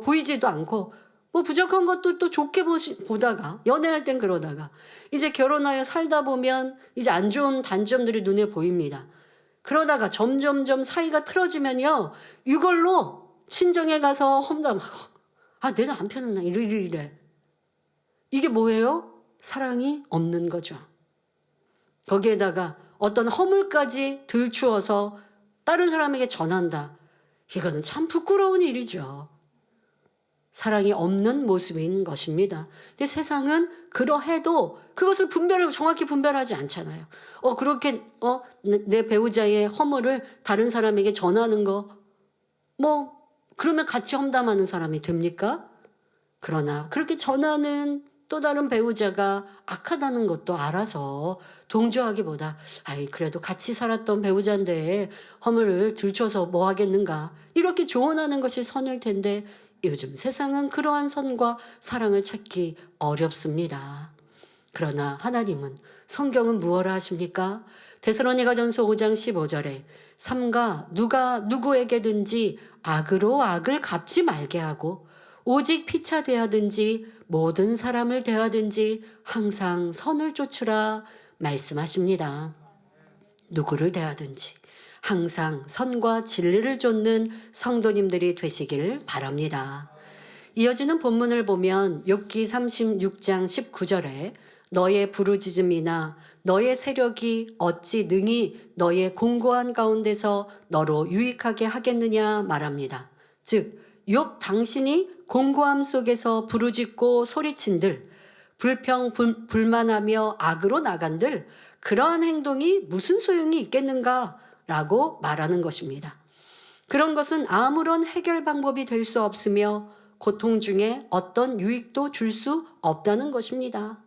보이지도 않고 부족한 것도 또 좋게 보다가 연애할 땐 그러다가 이제 결혼하여 살다 보면 이제 안 좋은 단점들이 눈에 보입니다. 그러다가 점점점 사이가 틀어지면요 이걸로 친정에 가서 험담하고 내 남편은 이래. 이게 뭐예요? 사랑이 없는 거죠. 거기에다가 어떤 허물까지 들추어서 다른 사람에게 전한다. 이거는 참 부끄러운 일이죠. 사랑이 없는 모습인 것입니다. 근데 세상은 그러해도 그것을 정확히 분별하지 않잖아요. 그렇게 내 배우자의 허물을 다른 사람에게 전하는 거 그러면 같이 험담하는 사람이 됩니까? 그러나 그렇게 전하는 또 다른 배우자가 악하다는 것도 알아서 동조하기보다 그래도 같이 살았던 배우자인데 허물을 들춰서 뭐 하겠는가 이렇게 조언하는 것이 선일 텐데 요즘 세상은 그러한 선과 사랑을 찾기 어렵습니다. 그러나 하나님은 성경은 무엇라 하십니까? 데살로니가전서 5장 15절에 삼가 누가 누구에게든지 악으로 악을 갚지 말게 하고 오직 피차 대하든지 모든 사람을 대하든지 항상 선을 쫓으라 말씀하십니다. 누구를 대하든지 항상 선과 진리를 좇는 성도님들이 되시길 바랍니다. 이어지는 본문을 보면 욥기 36장 19절에 너의 부르짖음이나 너의 세력이 어찌 능히 너의 공고한 가운데서 너로 유익하게 하겠느냐 말합니다. 즉 욥 당신이 공고함 속에서 부르짖고 소리친들 불평불만하며 악으로 나간들 그러한 행동이 무슨 소용이 있겠는가 라고 말하는 것입니다. 그런 것은 아무런 해결 방법이 될 수 없으며 고통 중에 어떤 유익도 줄 수 없다는 것입니다.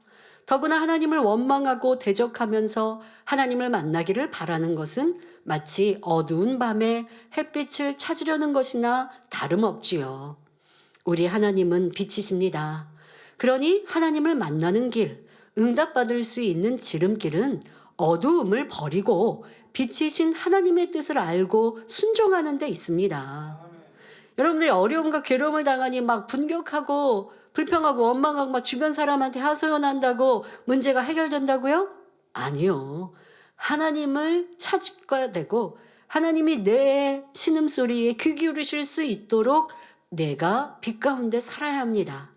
더구나 하나님을 원망하고 대적하면서 하나님을 만나기를 바라는 것은 마치 어두운 밤에 햇빛을 찾으려는 것이나 다름없지요. 우리 하나님은 빛이십니다. 그러니 하나님을 만나는 길, 응답받을 수 있는 지름길은 어두움을 버리고 빛이신 하나님의 뜻을 알고 순종하는 데 있습니다. 여러분들이 어려움과 괴로움을 당하니 막 분격하고 불평하고 원망하고 막 주변 사람한테 하소연한다고 문제가 해결된다고요? 아니요. 하나님을 찾아야 되고 하나님이 내 신음소리에 귀 기울이실 수 있도록 내가 빛 가운데 살아야 합니다.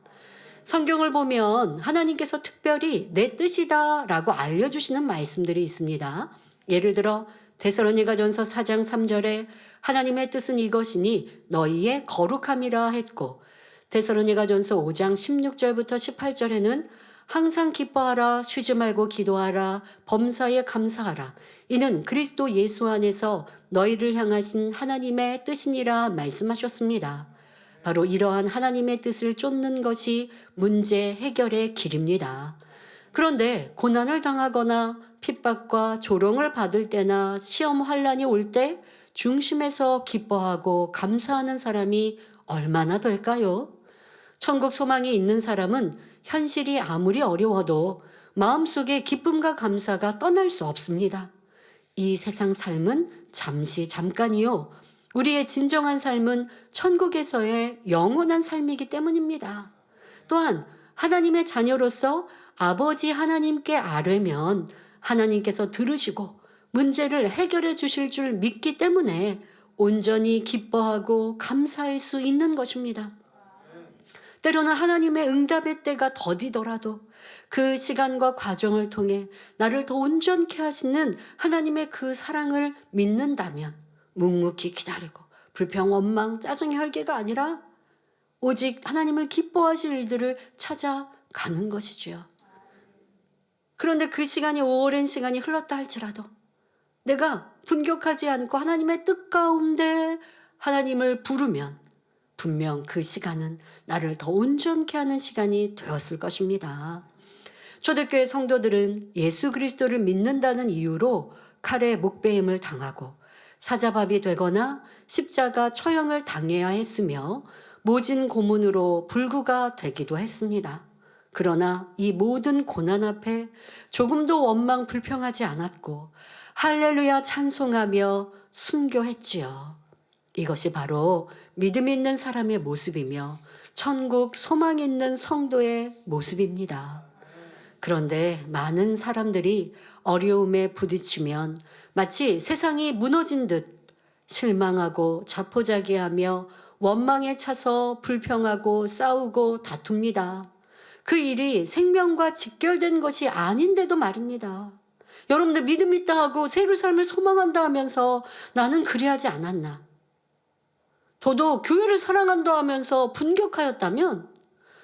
성경을 보면 하나님께서 특별히 내 뜻이다 라고 알려주시는 말씀들이 있습니다. 예를 들어 데살로니가전서 4장 3절에 하나님의 뜻은 이것이니 너희의 거룩함이라 했고, 데살로니가전서 5장 16절부터 18절에는 항상 기뻐하라, 쉬지 말고 기도하라, 범사에 감사하라. 이는 그리스도 예수 안에서 너희를 향하신 하나님의 뜻이니라 말씀하셨습니다. 바로 이러한 하나님의 뜻을 쫓는 것이 문제 해결의 길입니다. 그런데 고난을 당하거나 핍박과 조롱을 받을 때나 시험 환란이 올 때 중심에서 기뻐하고 감사하는 사람이 얼마나 될까요? 천국 소망이 있는 사람은 현실이 아무리 어려워도 마음속에 기쁨과 감사가 떠날 수 없습니다. 이 세상 삶은 잠깐이요. 우리의 진정한 삶은 천국에서의 영원한 삶이기 때문입니다. 또한 하나님의 자녀로서 아버지 하나님께 아뢰면 하나님께서 들으시고 문제를 해결해 주실 줄 믿기 때문에 온전히 기뻐하고 감사할 수 있는 것입니다. 때로는 하나님의 응답의 때가 더디더라도 그 시간과 과정을 통해 나를 더 온전케 하시는 하나님의 그 사랑을 믿는다면 묵묵히 기다리고 불평, 원망, 짜증, 혈기가 아니라 오직 하나님을 기뻐하실 일들을 찾아가는 것이지요. 그런데 그 시간이 오랜 시간이 흘렀다 할지라도 내가 분격하지 않고 하나님의 뜻 가운데 하나님을 부르면 분명 그 시간은 나를 더 온전케 하는 시간이 되었을 것입니다. 초대교회 성도들은 예수 그리스도를 믿는다는 이유로 칼에 목베임을 당하고 사자밥이 되거나 십자가 처형을 당해야 했으며 모진 고문으로 불구가 되기도 했습니다. 그러나 이 모든 고난 앞에 조금도 원망 불평하지 않았고 할렐루야 찬송하며 순교했지요. 이것이 바로 믿음 있는 사람의 모습이며 천국 소망 있는 성도의 모습입니다. 그런데 많은 사람들이 어려움에 부딪히면 마치 세상이 무너진 듯 실망하고 자포자기하며 원망에 차서 불평하고 싸우고 다툽니다. 그 일이 생명과 직결된 것이 아닌데도 말입니다. 여러분들 믿음 있다 하고 새로운 삶을 소망한다 하면서 나는 그리하지 않았나? 더더 교회를 사랑한다 하면서 분격하였다면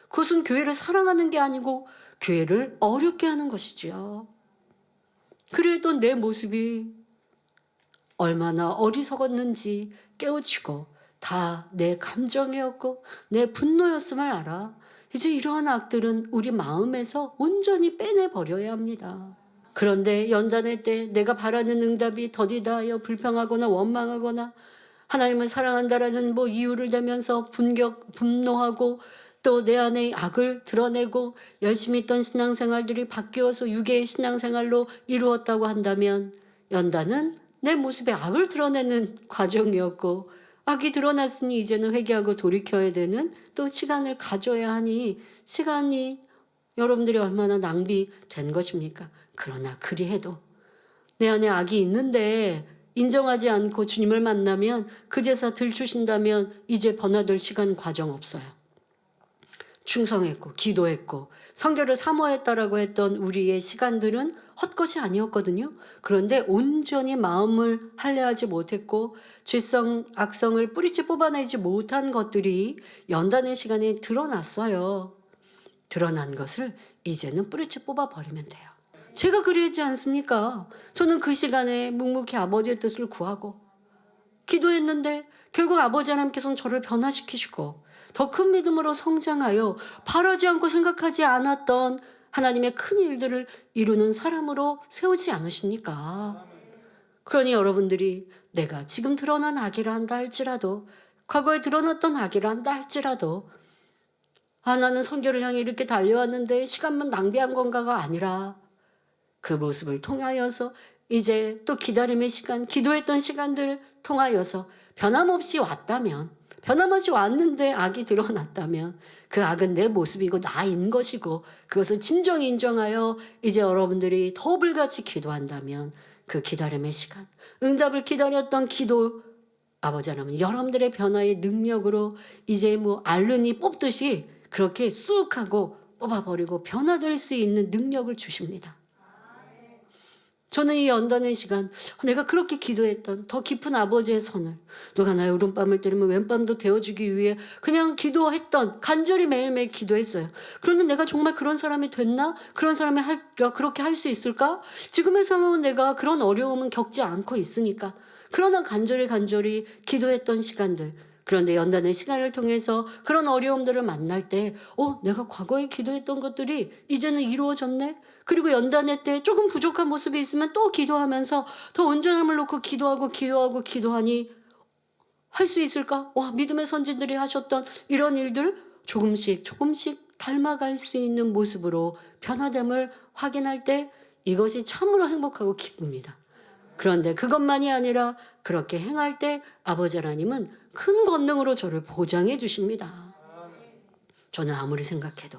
그것은 교회를 사랑하는 게 아니고 교회를 어렵게 하는 것이지요. 그래도 내 모습이 얼마나 어리석었는지 깨우치고 다 내 감정이었고 내 분노였음을 알아. 이제 이러한 악들은 우리 마음에서 온전히 빼내버려야 합니다. 그런데 연단의 때 내가 바라는 응답이 더디다 하여 불평하거나 원망하거나 하나님을 사랑한다라는 이유를 대면서 분노하고 또 내 안에 악을 드러내고 열심히 있던 신앙생활들이 바뀌어서 유괴의 신앙생활로 이루었다고 한다면 연단은 내 모습에 악을 드러내는 과정이었고 악이 드러났으니 이제는 회개하고 돌이켜야 되는 또 시간을 가져야 하니 시간이 여러분들이 얼마나 낭비된 것입니까? 그러나 그리해도 내 안에 악이 있는데 인정하지 않고 주님을 만나면 그제서 들추신다면 이제 번화될 시간 과정 없어요. 충성했고 기도했고 성결을 사모했다라고 했던 우리의 시간들은 헛것이 아니었거든요. 그런데 온전히 마음을 할례하지 못했고 죄성 악성을 뿌리째 뽑아내지 못한 것들이 연단의 시간에 드러났어요. 드러난 것을 이제는 뿌리째 뽑아버리면 돼요. 제가 그러지 않습니까? 저는 그 시간에 묵묵히 아버지의 뜻을 구하고 기도했는데 결국 아버지 하나님께서는 저를 변화시키시고 더 큰 믿음으로 성장하여 바라지 않고 생각하지 않았던 하나님의 큰 일들을 이루는 사람으로 세우지 않으십니까? 그러니 여러분들이 내가 지금 드러난 악이라 한다 할지라도 과거에 드러났던 악이라 한다 할지라도 나는 성결을 향해 이렇게 달려왔는데 시간만 낭비한 건가가 아니라 그 모습을 통하여서 이제 또 기다림의 시간, 기도했던 시간들 통하여서 변함없이 왔다면 변함없이 왔는데 악이 드러났다면 그 악은 내 모습이고 나인 것이고 그것을 진정히 인정하여 이제 여러분들이 더 불같이 기도한다면 그 기다림의 시간, 응답을 기다렸던 기도 아버지 하나님 여러분들의 변화의 능력으로 이제 알른이 뽑듯이 그렇게 쑥 하고 뽑아버리고 변화될 수 있는 능력을 주십니다. 저는 이 연단의 시간, 내가 그렇게 기도했던 더 깊은 아버지의 손을, 누가 나의 오른밤을 때리면 왼밤도 데워주기 위해 그냥 기도했던, 간절히 매일매일 기도했어요. 그런데 내가 정말 그런 사람이 됐나? 그런 사람이 그렇게 할 수 있을까? 지금의 상황은 내가 그런 어려움은 겪지 않고 있으니까. 그러나 간절히 기도했던 시간들, 그런데 연단의 시간을 통해서 그런 어려움들을 만날 때, 내가 과거에 기도했던 것들이 이제는 이루어졌네? 그리고 연단의 때 조금 부족한 모습이 있으면 또 기도하면서 더 온전함을 놓고 기도하니 할 수 있을까? 믿음의 선진들이 하셨던 이런 일들 조금씩 닮아갈 수 있는 모습으로 변화됨을 확인할 때 이것이 참으로 행복하고 기쁩니다. 그런데 그것만이 아니라 그렇게 행할 때 아버지 하나님은 큰 권능으로 저를 보장해 주십니다. 저는 아무리 생각해도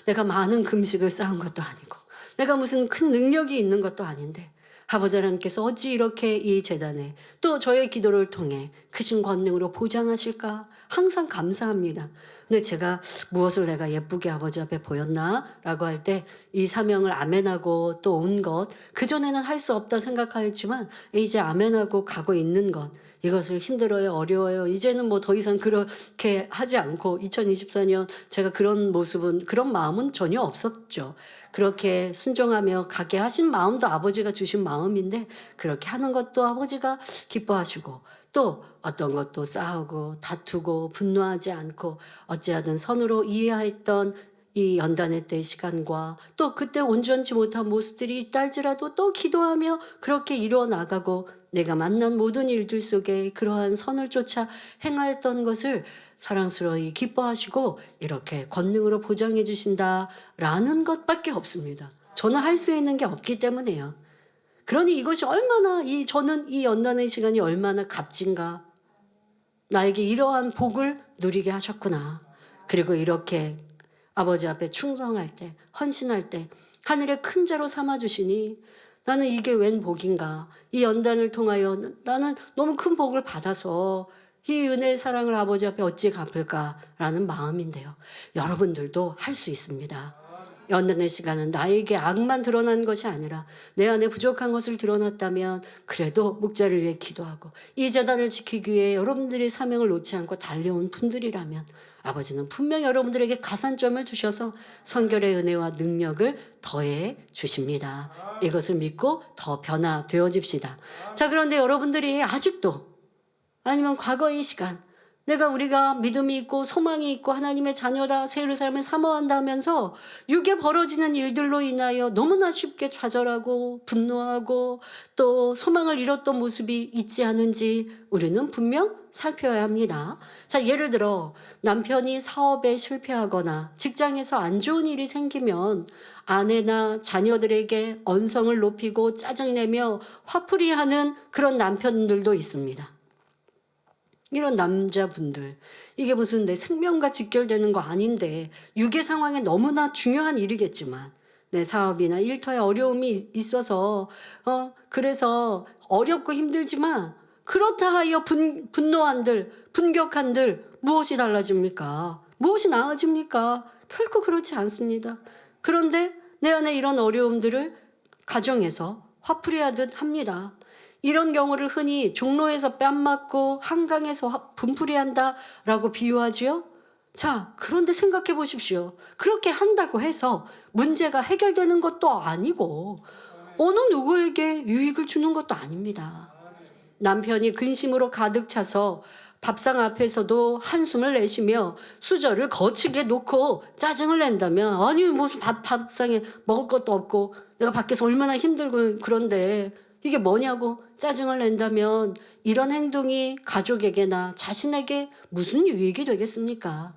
내가 많은 금식을 쌓은 것도 아니고 내가 무슨 큰 능력이 있는 것도 아닌데 아버지 하나님께서 어찌 이렇게 이 재단에 또 저의 기도를 통해 크신 권능으로 보장하실까 항상 감사합니다. 근데 제가 무엇을 내가 예쁘게 아버지 앞에 보였나? 라고 할 때 이 사명을 아멘하고 또 온 것, 그전에는 할 수 없다 생각하였지만 이제 아멘하고 가고 있는 것, 이것을 힘들어요, 어려워요. 이제는 뭐 더 이상 그렇게 하지 않고 2024년 제가 그런 마음은 전혀 없었죠. 그렇게 순종하며 가게 하신 마음도 아버지가 주신 마음인데 그렇게 하는 것도 아버지가 기뻐하시고 또 어떤 것도 싸우고 다투고 분노하지 않고 어찌하든 선으로 이해했던 이 연단의 때 시간과 또 그때 온전치 못한 모습들이 있다 할지라도 또 기도하며 그렇게 이루어 나가고 내가 만난 모든 일들 속에 그러한 선을 쫓아 행하였던 것을 사랑스러이 기뻐하시고 이렇게 권능으로 보장해 주신다라는 것밖에 없습니다. 저는 할 수 있는 게 없기 때문에요. 그러니 이것이 저는 이 연단의 시간이 얼마나 값진가. 나에게 이러한 복을 누리게 하셨구나. 그리고 이렇게 아버지 앞에 충성할 때, 헌신할 때 하늘의 큰 죄로 삼아주시니 나는 이게 웬 복인가. 이 연단을 통하여 나는 너무 큰 복을 받아서 이 은혜의 사랑을 아버지 앞에 어찌 갚을까라는 마음인데요. 여러분들도 할 수 있습니다. 연단의 시간은 나에게 악만 드러난 것이 아니라 내 안에 부족한 것을 드러났다면 그래도 목자를 위해 기도하고 이 재단을 지키기 위해 여러분들이 사명을 놓지 않고 달려온 분들이라면 아버지는 분명 여러분들에게 가산점을 주셔서 성결의 은혜와 능력을 더해 주십니다. 이것을 믿고 더 변화되어집시다. 자, 그런데 여러분들이 아직도 아니면 과거의 시간 우리가 믿음이 있고 소망이 있고 하나님의 자녀다 새 삶을 사모한다면서 육에 벌어지는 일들로 인하여 너무나 쉽게 좌절하고 분노하고 또 소망을 잃었던 모습이 있지 않은지 우리는 분명 살펴야 합니다. 자, 예를 들어 남편이 사업에 실패하거나 직장에서 안 좋은 일이 생기면 아내나 자녀들에게 언성을 높이고 짜증내며 화풀이하는 그런 남편들도 있습니다. 이런 남자분들, 이게 무슨 내 생명과 직결되는 거 아닌데 육의 상황에 너무나 중요한 일이겠지만 내 사업이나 일터에 어려움이 있어서 그래서 어렵고 힘들지만 그렇다 하여 분노한들, 분격한들 무엇이 달라집니까? 무엇이 나아집니까? 결코 그렇지 않습니다. 그런데 내 안에 이런 어려움들을 가정에서 화풀이하듯 합니다. 이런 경우를 흔히 종로에서 뺨 맞고 한강에서 분풀이한다라고 비유하지요. 자, 그런데 생각해 보십시오. 그렇게 한다고 해서 문제가 해결되는 것도 아니고 어느 누구에게 유익을 주는 것도 아닙니다. 남편이 근심으로 가득 차서 밥상 앞에서도 한숨을 내쉬며 수저를 거치게 놓고 짜증을 낸다면 아니 무슨 밥상에 먹을 것도 없고 내가 밖에서 얼마나 힘들고 그런데 이게 뭐냐고 짜증을 낸다면 이런 행동이 가족에게나 자신에게 무슨 유익이 되겠습니까?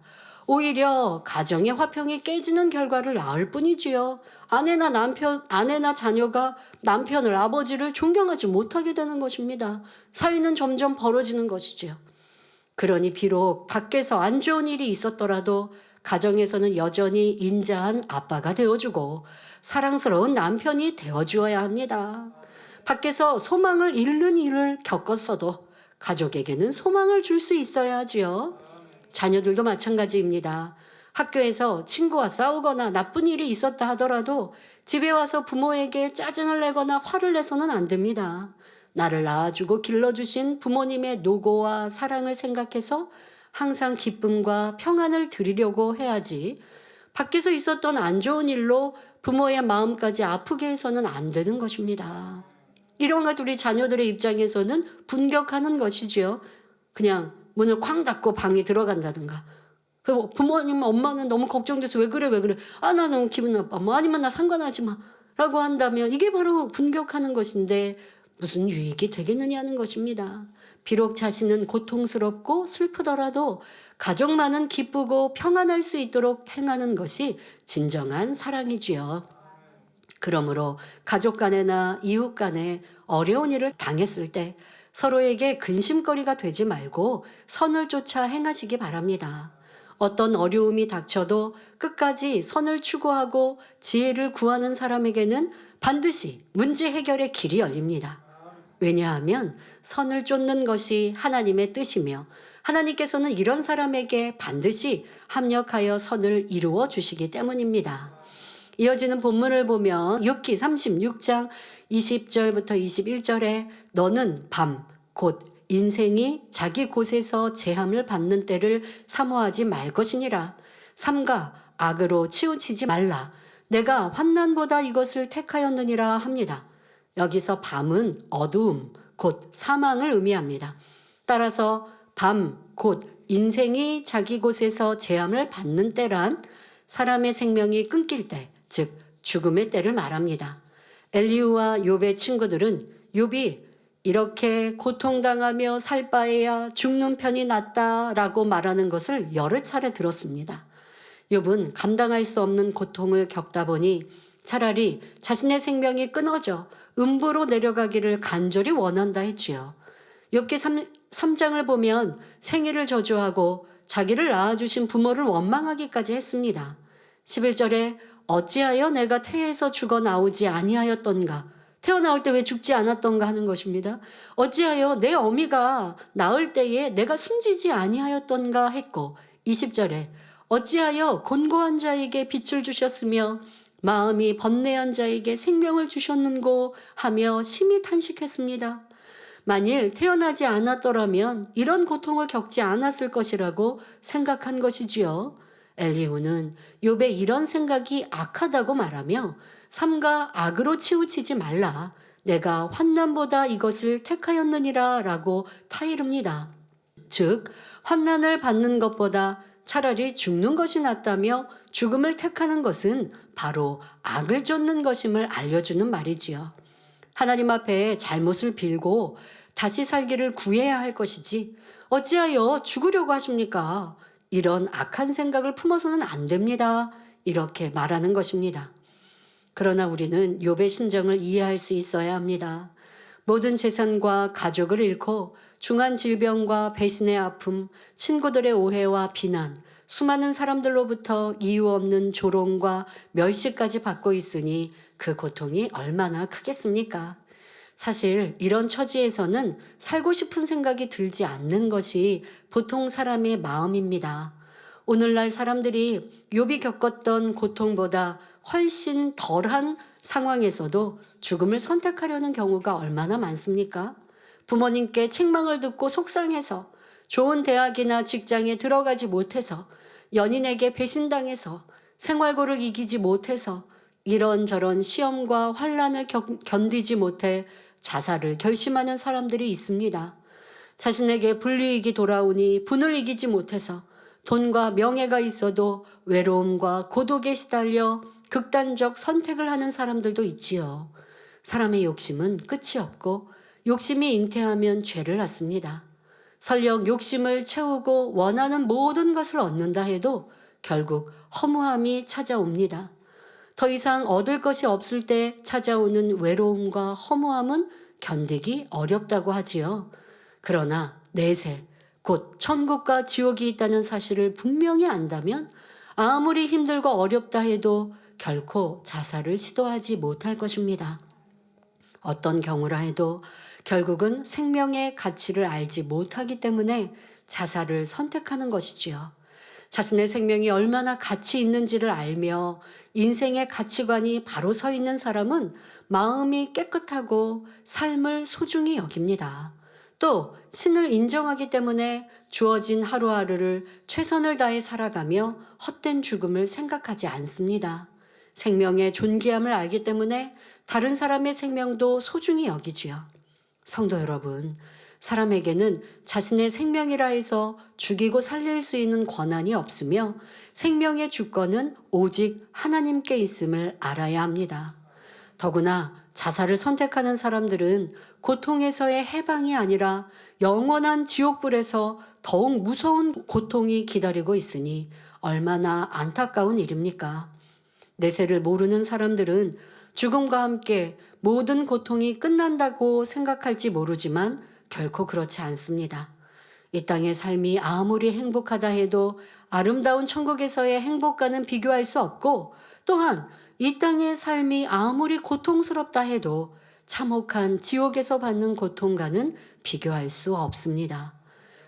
오히려 가정의 화평이 깨지는 결과를 낳을 뿐이지요. 아내나 자녀가 남편을 아버지를 존경하지 못하게 되는 것입니다. 사이는 점점 벌어지는 것이지요. 그러니 비록 밖에서 안 좋은 일이 있었더라도 가정에서는 여전히 인자한 아빠가 되어주고 사랑스러운 남편이 되어주어야 합니다. 밖에서 소망을 잃는 일을 겪었어도 가족에게는 소망을 줄 수 있어야 하지요. 자녀들도 마찬가지입니다. 학교에서 친구와 싸우거나 나쁜 일이 있었다 하더라도 집에 와서 부모에게 짜증을 내거나 화를 내서는 안 됩니다. 나를 낳아주고 길러주신 부모님의 노고와 사랑을 생각해서 항상 기쁨과 평안을 드리려고 해야지, 밖에서 있었던 안 좋은 일로 부모의 마음까지 아프게 해서는 안 되는 것입니다. 이런 것 우리 자녀들의 입장에서는 분격하는 것이지요. 그냥 문을 쾅 닫고 방에 들어간다든가. 부모님, 엄마는 너무 걱정돼서 왜 그래, 왜 그래. 아, 나 너무 기분 나빠. 뭐 아니면 나 상관하지 마. 라고 한다면 이게 바로 분격하는 것인데 무슨 유익이 되겠느냐는 것입니다. 비록 자신은 고통스럽고 슬프더라도 가족만은 기쁘고 평안할 수 있도록 행하는 것이 진정한 사랑이지요. 그러므로 가족 간에나 이웃 간에 어려운 일을 당했을 때 서로에게 근심거리가 되지 말고 선을 쫓아 행하시기 바랍니다. 어떤 어려움이 닥쳐도 끝까지 선을 추구하고 지혜를 구하는 사람에게는 반드시 문제 해결의 길이 열립니다. 왜냐하면 선을 쫓는 것이 하나님의 뜻이며 하나님께서는 이런 사람에게 반드시 합력하여 선을 이루어 주시기 때문입니다. 이어지는 본문을 보면 욥기 36장 20절부터 21절에 너는 밤, 곧 인생이 자기 곳에서 제함을 받는 때를 사모하지 말 것이니라. 삼가 악으로 치우치지 말라. 내가 환난보다 이것을 택하였느니라 합니다. 여기서 밤은 어두움, 곧 사망을 의미합니다. 따라서 밤, 곧 인생이 자기 곳에서 제함을 받는 때란 사람의 생명이 끊길 때, 즉 죽음의 때를 말합니다. 엘리후와 욥의 친구들은 욥이 이렇게 고통당하며 살 바에야 죽는 편이 낫다라고 말하는 것을 여러 차례 들었습니다. 욥은 감당할 수 없는 고통을 겪다 보니 차라리 자신의 생명이 끊어져 음부로 내려가기를 간절히 원한다 했지요. 욥기 3장을 보면 생애를 저주하고 자기를 낳아주신 부모를 원망하기까지 했습니다. 11절에 어찌하여 내가 태에서 죽어 나오지 아니하였던가, 태어나올 때 왜 죽지 않았던가 하는 것입니다. 어찌하여 내 어미가 낳을 때에 내가 숨지지 아니하였던가 했고, 20절에 어찌하여 곤고한 자에게 빛을 주셨으며 마음이 번뇌한 자에게 생명을 주셨는고 하며 심히 탄식했습니다. 만일 태어나지 않았더라면 이런 고통을 겪지 않았을 것이라고 생각한 것이지요. 엘리후는 욥의 이런 생각이 악하다고 말하며 삼가 악으로 치우치지 말라. 내가 환난보다 이것을 택하였느니라 라고 타이릅니다. 즉 환난을 받는 것보다 차라리 죽는 것이 낫다며 죽음을 택하는 것은 바로 악을 쫓는 것임을 알려주는 말이지요. 하나님 앞에 잘못을 빌고 다시 살기를 구해야 할 것이지 어찌하여 죽으려고 하십니까? 이런 악한 생각을 품어서는 안 됩니다. 이렇게 말하는 것입니다. 그러나 우리는 욥의 심정을 이해할 수 있어야 합니다. 모든 재산과 가족을 잃고 중한 질병과 배신의 아픔, 친구들의 오해와 비난, 수많은 사람들로부터 이유 없는 조롱과 멸시까지 받고 있으니 그 고통이 얼마나 크겠습니까? 사실 이런 처지에서는 살고 싶은 생각이 들지 않는 것이 보통 사람의 마음입니다. 오늘날 사람들이 욥이 겪었던 고통보다 훨씬 덜한 상황에서도 죽음을 선택하려는 경우가 얼마나 많습니까? 부모님께 책망을 듣고 속상해서, 좋은 대학이나 직장에 들어가지 못해서, 연인에게 배신당해서, 생활고를 이기지 못해서, 이런저런 시험과 환난을 견디지 못해 자살을 결심하는 사람들이 있습니다. 자신에게 불이익이 돌아오니 분을 이기지 못해서 돈과 명예가 있어도 외로움과 고독에 시달려 극단적 선택을 하는 사람들도 있지요. 사람의 욕심은 끝이 없고 욕심이 잉태하면 죄를 낳습니다. 설령 욕심을 채우고 원하는 모든 것을 얻는다 해도 결국 허무함이 찾아옵니다. 더 이상 얻을 것이 없을 때 찾아오는 외로움과 허무함은 견디기 어렵다고 하지요. 그러나 내세, 곧 천국과 지옥이 있다는 사실을 분명히 안다면 아무리 힘들고 어렵다 해도 결코 자살을 시도하지 못할 것입니다. 어떤 경우라 해도 결국은 생명의 가치를 알지 못하기 때문에 자살을 선택하는 것이지요. 자신의 생명이 얼마나 가치 있는지를 알며 인생의 가치관이 바로 서 있는 사람은 마음이 깨끗하고 삶을 소중히 여깁니다. 또 신을 인정하기 때문에 주어진 하루하루를 최선을 다해 살아가며 헛된 죽음을 생각하지 않습니다. 생명의 존귀함을 알기 때문에 다른 사람의 생명도 소중히 여기지요. 성도 여러분, 사람에게는 자신의 생명이라 해서 죽이고 살릴 수 있는 권한이 없으며 생명의 주권은 오직 하나님께 있음을 알아야 합니다. 더구나 자살을 선택하는 사람들은 고통에서의 해방이 아니라 영원한 지옥불에서 더욱 무서운 고통이 기다리고 있으니 얼마나 안타까운 일입니까? 내세를 모르는 사람들은 죽음과 함께 모든 고통이 끝난다고 생각할지 모르지만 결코 그렇지 않습니다. 이 땅의 삶이 아무리 행복하다 해도 아름다운 천국에서의 행복과는 비교할 수 없고, 또한 이 땅의 삶이 아무리 고통스럽다 해도 참혹한 지옥에서 받는 고통과는 비교할 수 없습니다.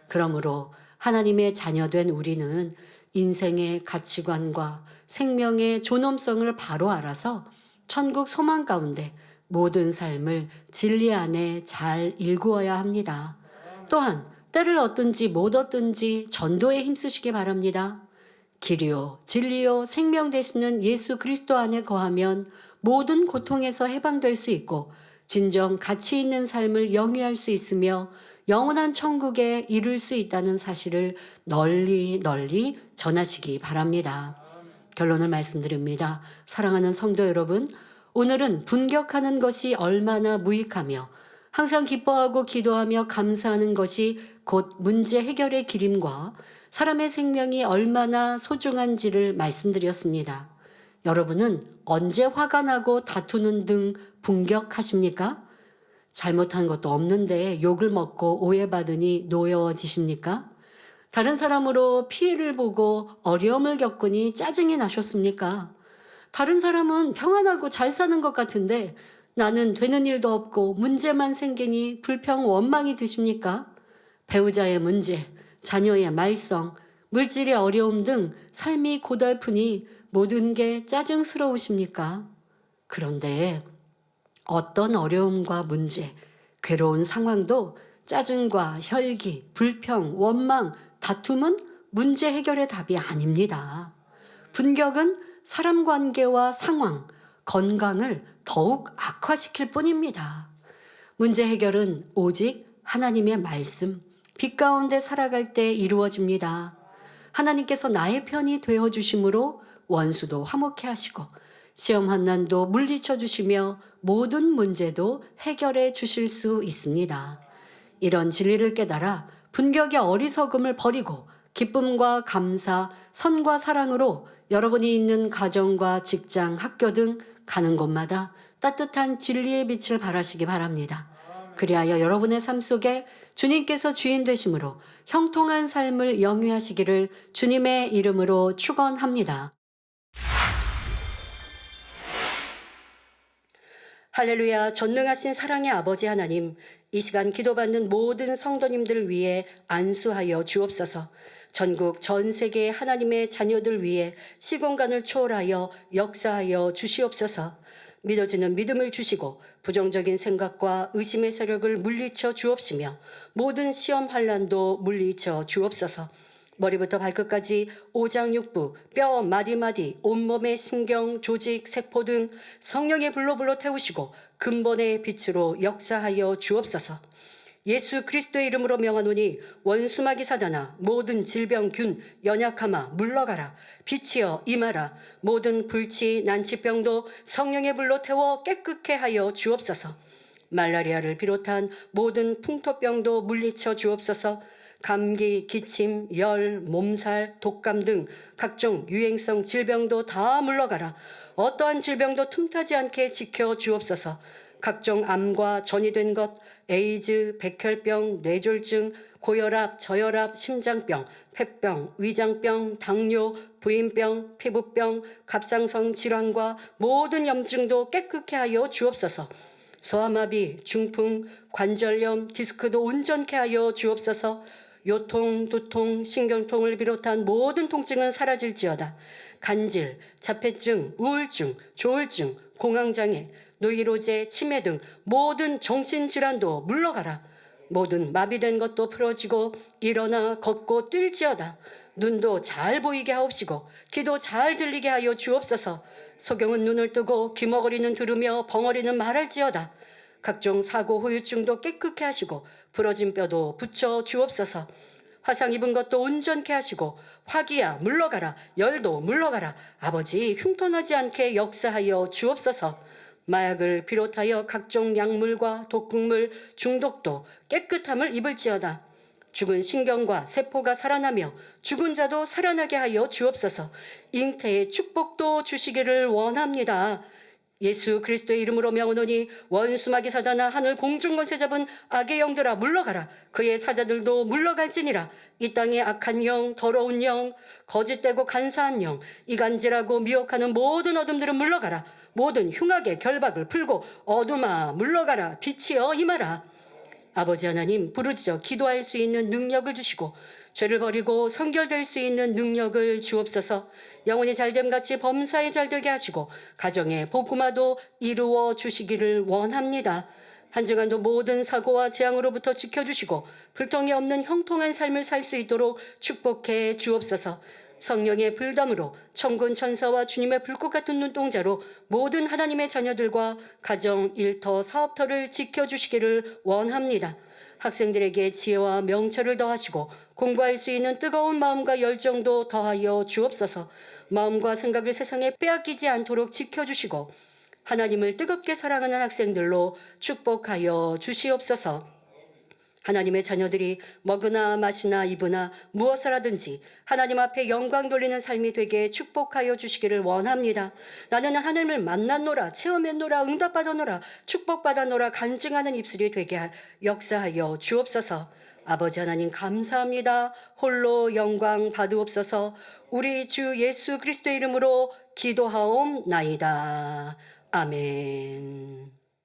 그러므로 하나님의 자녀된 우리는 인생의 가치관과 생명의 존엄성을 바로 알아서 천국 소망 가운데 모든 삶을 진리 안에 잘 일구어야 합니다. 또한 때를 얻든지 못 얻든지 전도에 힘쓰시기 바랍니다. 길이요 진리요 생명 되시는 예수 그리스도 안에 거하면 모든 고통에서 해방될 수 있고 진정 가치 있는 삶을 영위할 수 있으며 영원한 천국에 이룰 수 있다는 사실을 널리 전하시기 바랍니다. 결론을 말씀드립니다. 사랑하는 성도 여러분, 오늘은 분격하는 것이 얼마나 무익하며 항상 기뻐하고 기도하며 감사하는 것이 곧 문제 해결의 길임과 사람의 생명이 얼마나 소중한지를 말씀드렸습니다. 여러분은 언제 화가 나고 다투는 등 분격하십니까? 잘못한 것도 없는데 욕을 먹고 오해받으니 노여워지십니까? 다른 사람으로 피해를 보고 어려움을 겪으니 짜증이 나셨습니까? 다른 사람은 평안하고 잘 사는 것 같은데 나는 되는 일도 없고 문제만 생기니 불평 원망이 드십니까? 배우자의 문제, 자녀의 말썽, 물질의 어려움 등 삶이 고달프니 모든 게 짜증스러우십니까? 그런데 어떤 어려움과 문제, 괴로운 상황도 짜증과 혈기, 불평, 원망, 다툼은 문제 해결의 답이 아닙니다. 분격은 사람 관계와 상황, 건강을 더욱 악화시킬 뿐입니다. 문제 해결은 오직 하나님의 말씀, 빛 가운데 살아갈 때 이루어집니다. 하나님께서 나의 편이 되어주심으로 원수도 화목해 하시고 시험 환난도 물리쳐 주시며 모든 문제도 해결해 주실 수 있습니다. 이런 진리를 깨달아 분격의 어리석음을 버리고 기쁨과 감사, 선과 사랑으로 여러분이 있는 가정과 직장, 학교 등 가는 곳마다 따뜻한 진리의 빛을 발하시기 바랍니다. 그리하여 여러분의 삶 속에 주님께서 주인 되심으로 형통한 삶을 영위하시기를 주님의 이름으로 축원합니다. 할렐루야. 전능하신 사랑의 아버지 하나님, 이 시간 기도받는 모든 성도님들 위해 안수하여 주옵소서. 전국 전 세계 하나님의 자녀들 위해 시공간을 초월하여 역사하여 주시옵소서. 믿어지는 믿음을 주시고 부정적인 생각과 의심의 세력을 물리쳐 주옵시며 모든 시험 환난도 물리쳐 주옵소서. 머리부터 발끝까지 오장육부, 뼈 마디마디, 온몸의 신경, 조직, 세포 등 성령의 불로 태우시고 근본의 빛으로 역사하여 주옵소서. 예수 그리스도의 이름으로 명하노니 원수마귀 사단아, 모든 질병, 균, 연약함아 물러가라. 빛이여 임하라. 모든 불치, 난치병도 성령의 불로 태워 깨끗게 하여 주옵소서. 말라리아를 비롯한 모든 풍토병도 물리쳐 주옵소서. 감기, 기침, 열, 몸살, 독감 등 각종 유행성 질병도 다 물러가라. 어떠한 질병도 틈타지 않게 지켜 주옵소서. 각종 암과 전이된 것, 에이즈, 백혈병, 뇌졸중, 고혈압, 저혈압, 심장병, 폐병, 위장병, 당뇨, 부인병, 피부병, 갑상선 질환과 모든 염증도 깨끗게 하여 주옵소서. 소아마비, 중풍, 관절염, 디스크도 온전케 하여 주옵소서. 요통, 두통, 신경통을 비롯한 모든 통증은 사라질지어다. 간질, 자폐증, 우울증, 조울증, 공황장애, 노이로제, 치매 등 모든 정신질환도 물러가라. 모든 마비된 것도 풀어지고 일어나 걷고 뛸지어다. 눈도 잘 보이게 하옵시고 귀도 잘 들리게 하여 주옵소서. 소경은 눈을 뜨고 귀머거리는 들으며 벙어리는 말할지어다. 각종 사고 후유증도 깨끗게 하시고 부러진 뼈도 붙여 주옵소서. 화상 입은 것도 온전케 하시고 화기야 물러가라. 열도 물러가라. 아버지 흉터나지 않게 역사하여 주옵소서. 마약을 비롯하여 각종 약물과 독극물 중독도 깨끗함을 입을지어다. 죽은 신경과 세포가 살아나며 죽은 자도 살아나게 하여 주옵소서. 잉태의 축복도 주시기를 원합니다. 예수 그리스도의 이름으로 명하노니 원수마귀 사단아 하늘 공중 권세 잡은 악의 영들아 물러가라. 그의 사자들도 물러갈지니라. 이 땅의 악한 영, 더러운 영, 거짓되고 간사한 영, 이간질하고 미혹하는 모든 어둠들은 물러가라. 모든 흉악의 결박을 풀고 어둠아 물러가라. 빛이여 임하라. 아버지 하나님, 부르짖어 기도할 수 있는 능력을 주시고 죄를 버리고 성결될 수 있는 능력을 주옵소서. 영혼이 잘됨같이 범사에 잘되게 하시고 가정의 복음화도 이루어 주시기를 원합니다. 한 주간도 모든 사고와 재앙으로부터 지켜주시고 불통이 없는 형통한 삶을 살 수 있도록 축복해 주옵소서. 성령의 불담으로 천군 천사와 주님의 불꽃 같은 눈동자로 모든 하나님의 자녀들과 가정, 일터, 사업터를 지켜주시기를 원합니다. 학생들에게 지혜와 명철을 더하시고 공부할 수 있는 뜨거운 마음과 열정도 더하여 주옵소서. 마음과 생각을 세상에 빼앗기지 않도록 지켜주시고 하나님을 뜨겁게 사랑하는 학생들로 축복하여 주시옵소서. 하나님의 자녀들이 먹으나 마시나 입으나 무엇을 하든지 하나님 앞에 영광 돌리는 삶이 되게 축복하여 주시기를 원합니다. 나는 하나님을 만났노라, 체험했노라, 응답받았노라, 축복받았노라 간증하는 입술이 되게 역사하여 주옵소서. 아버지 하나님 감사합니다. 홀로 영광 받으옵소서. 우리 주 예수 그리스도의 이름으로 기도하옵나이다. 아멘.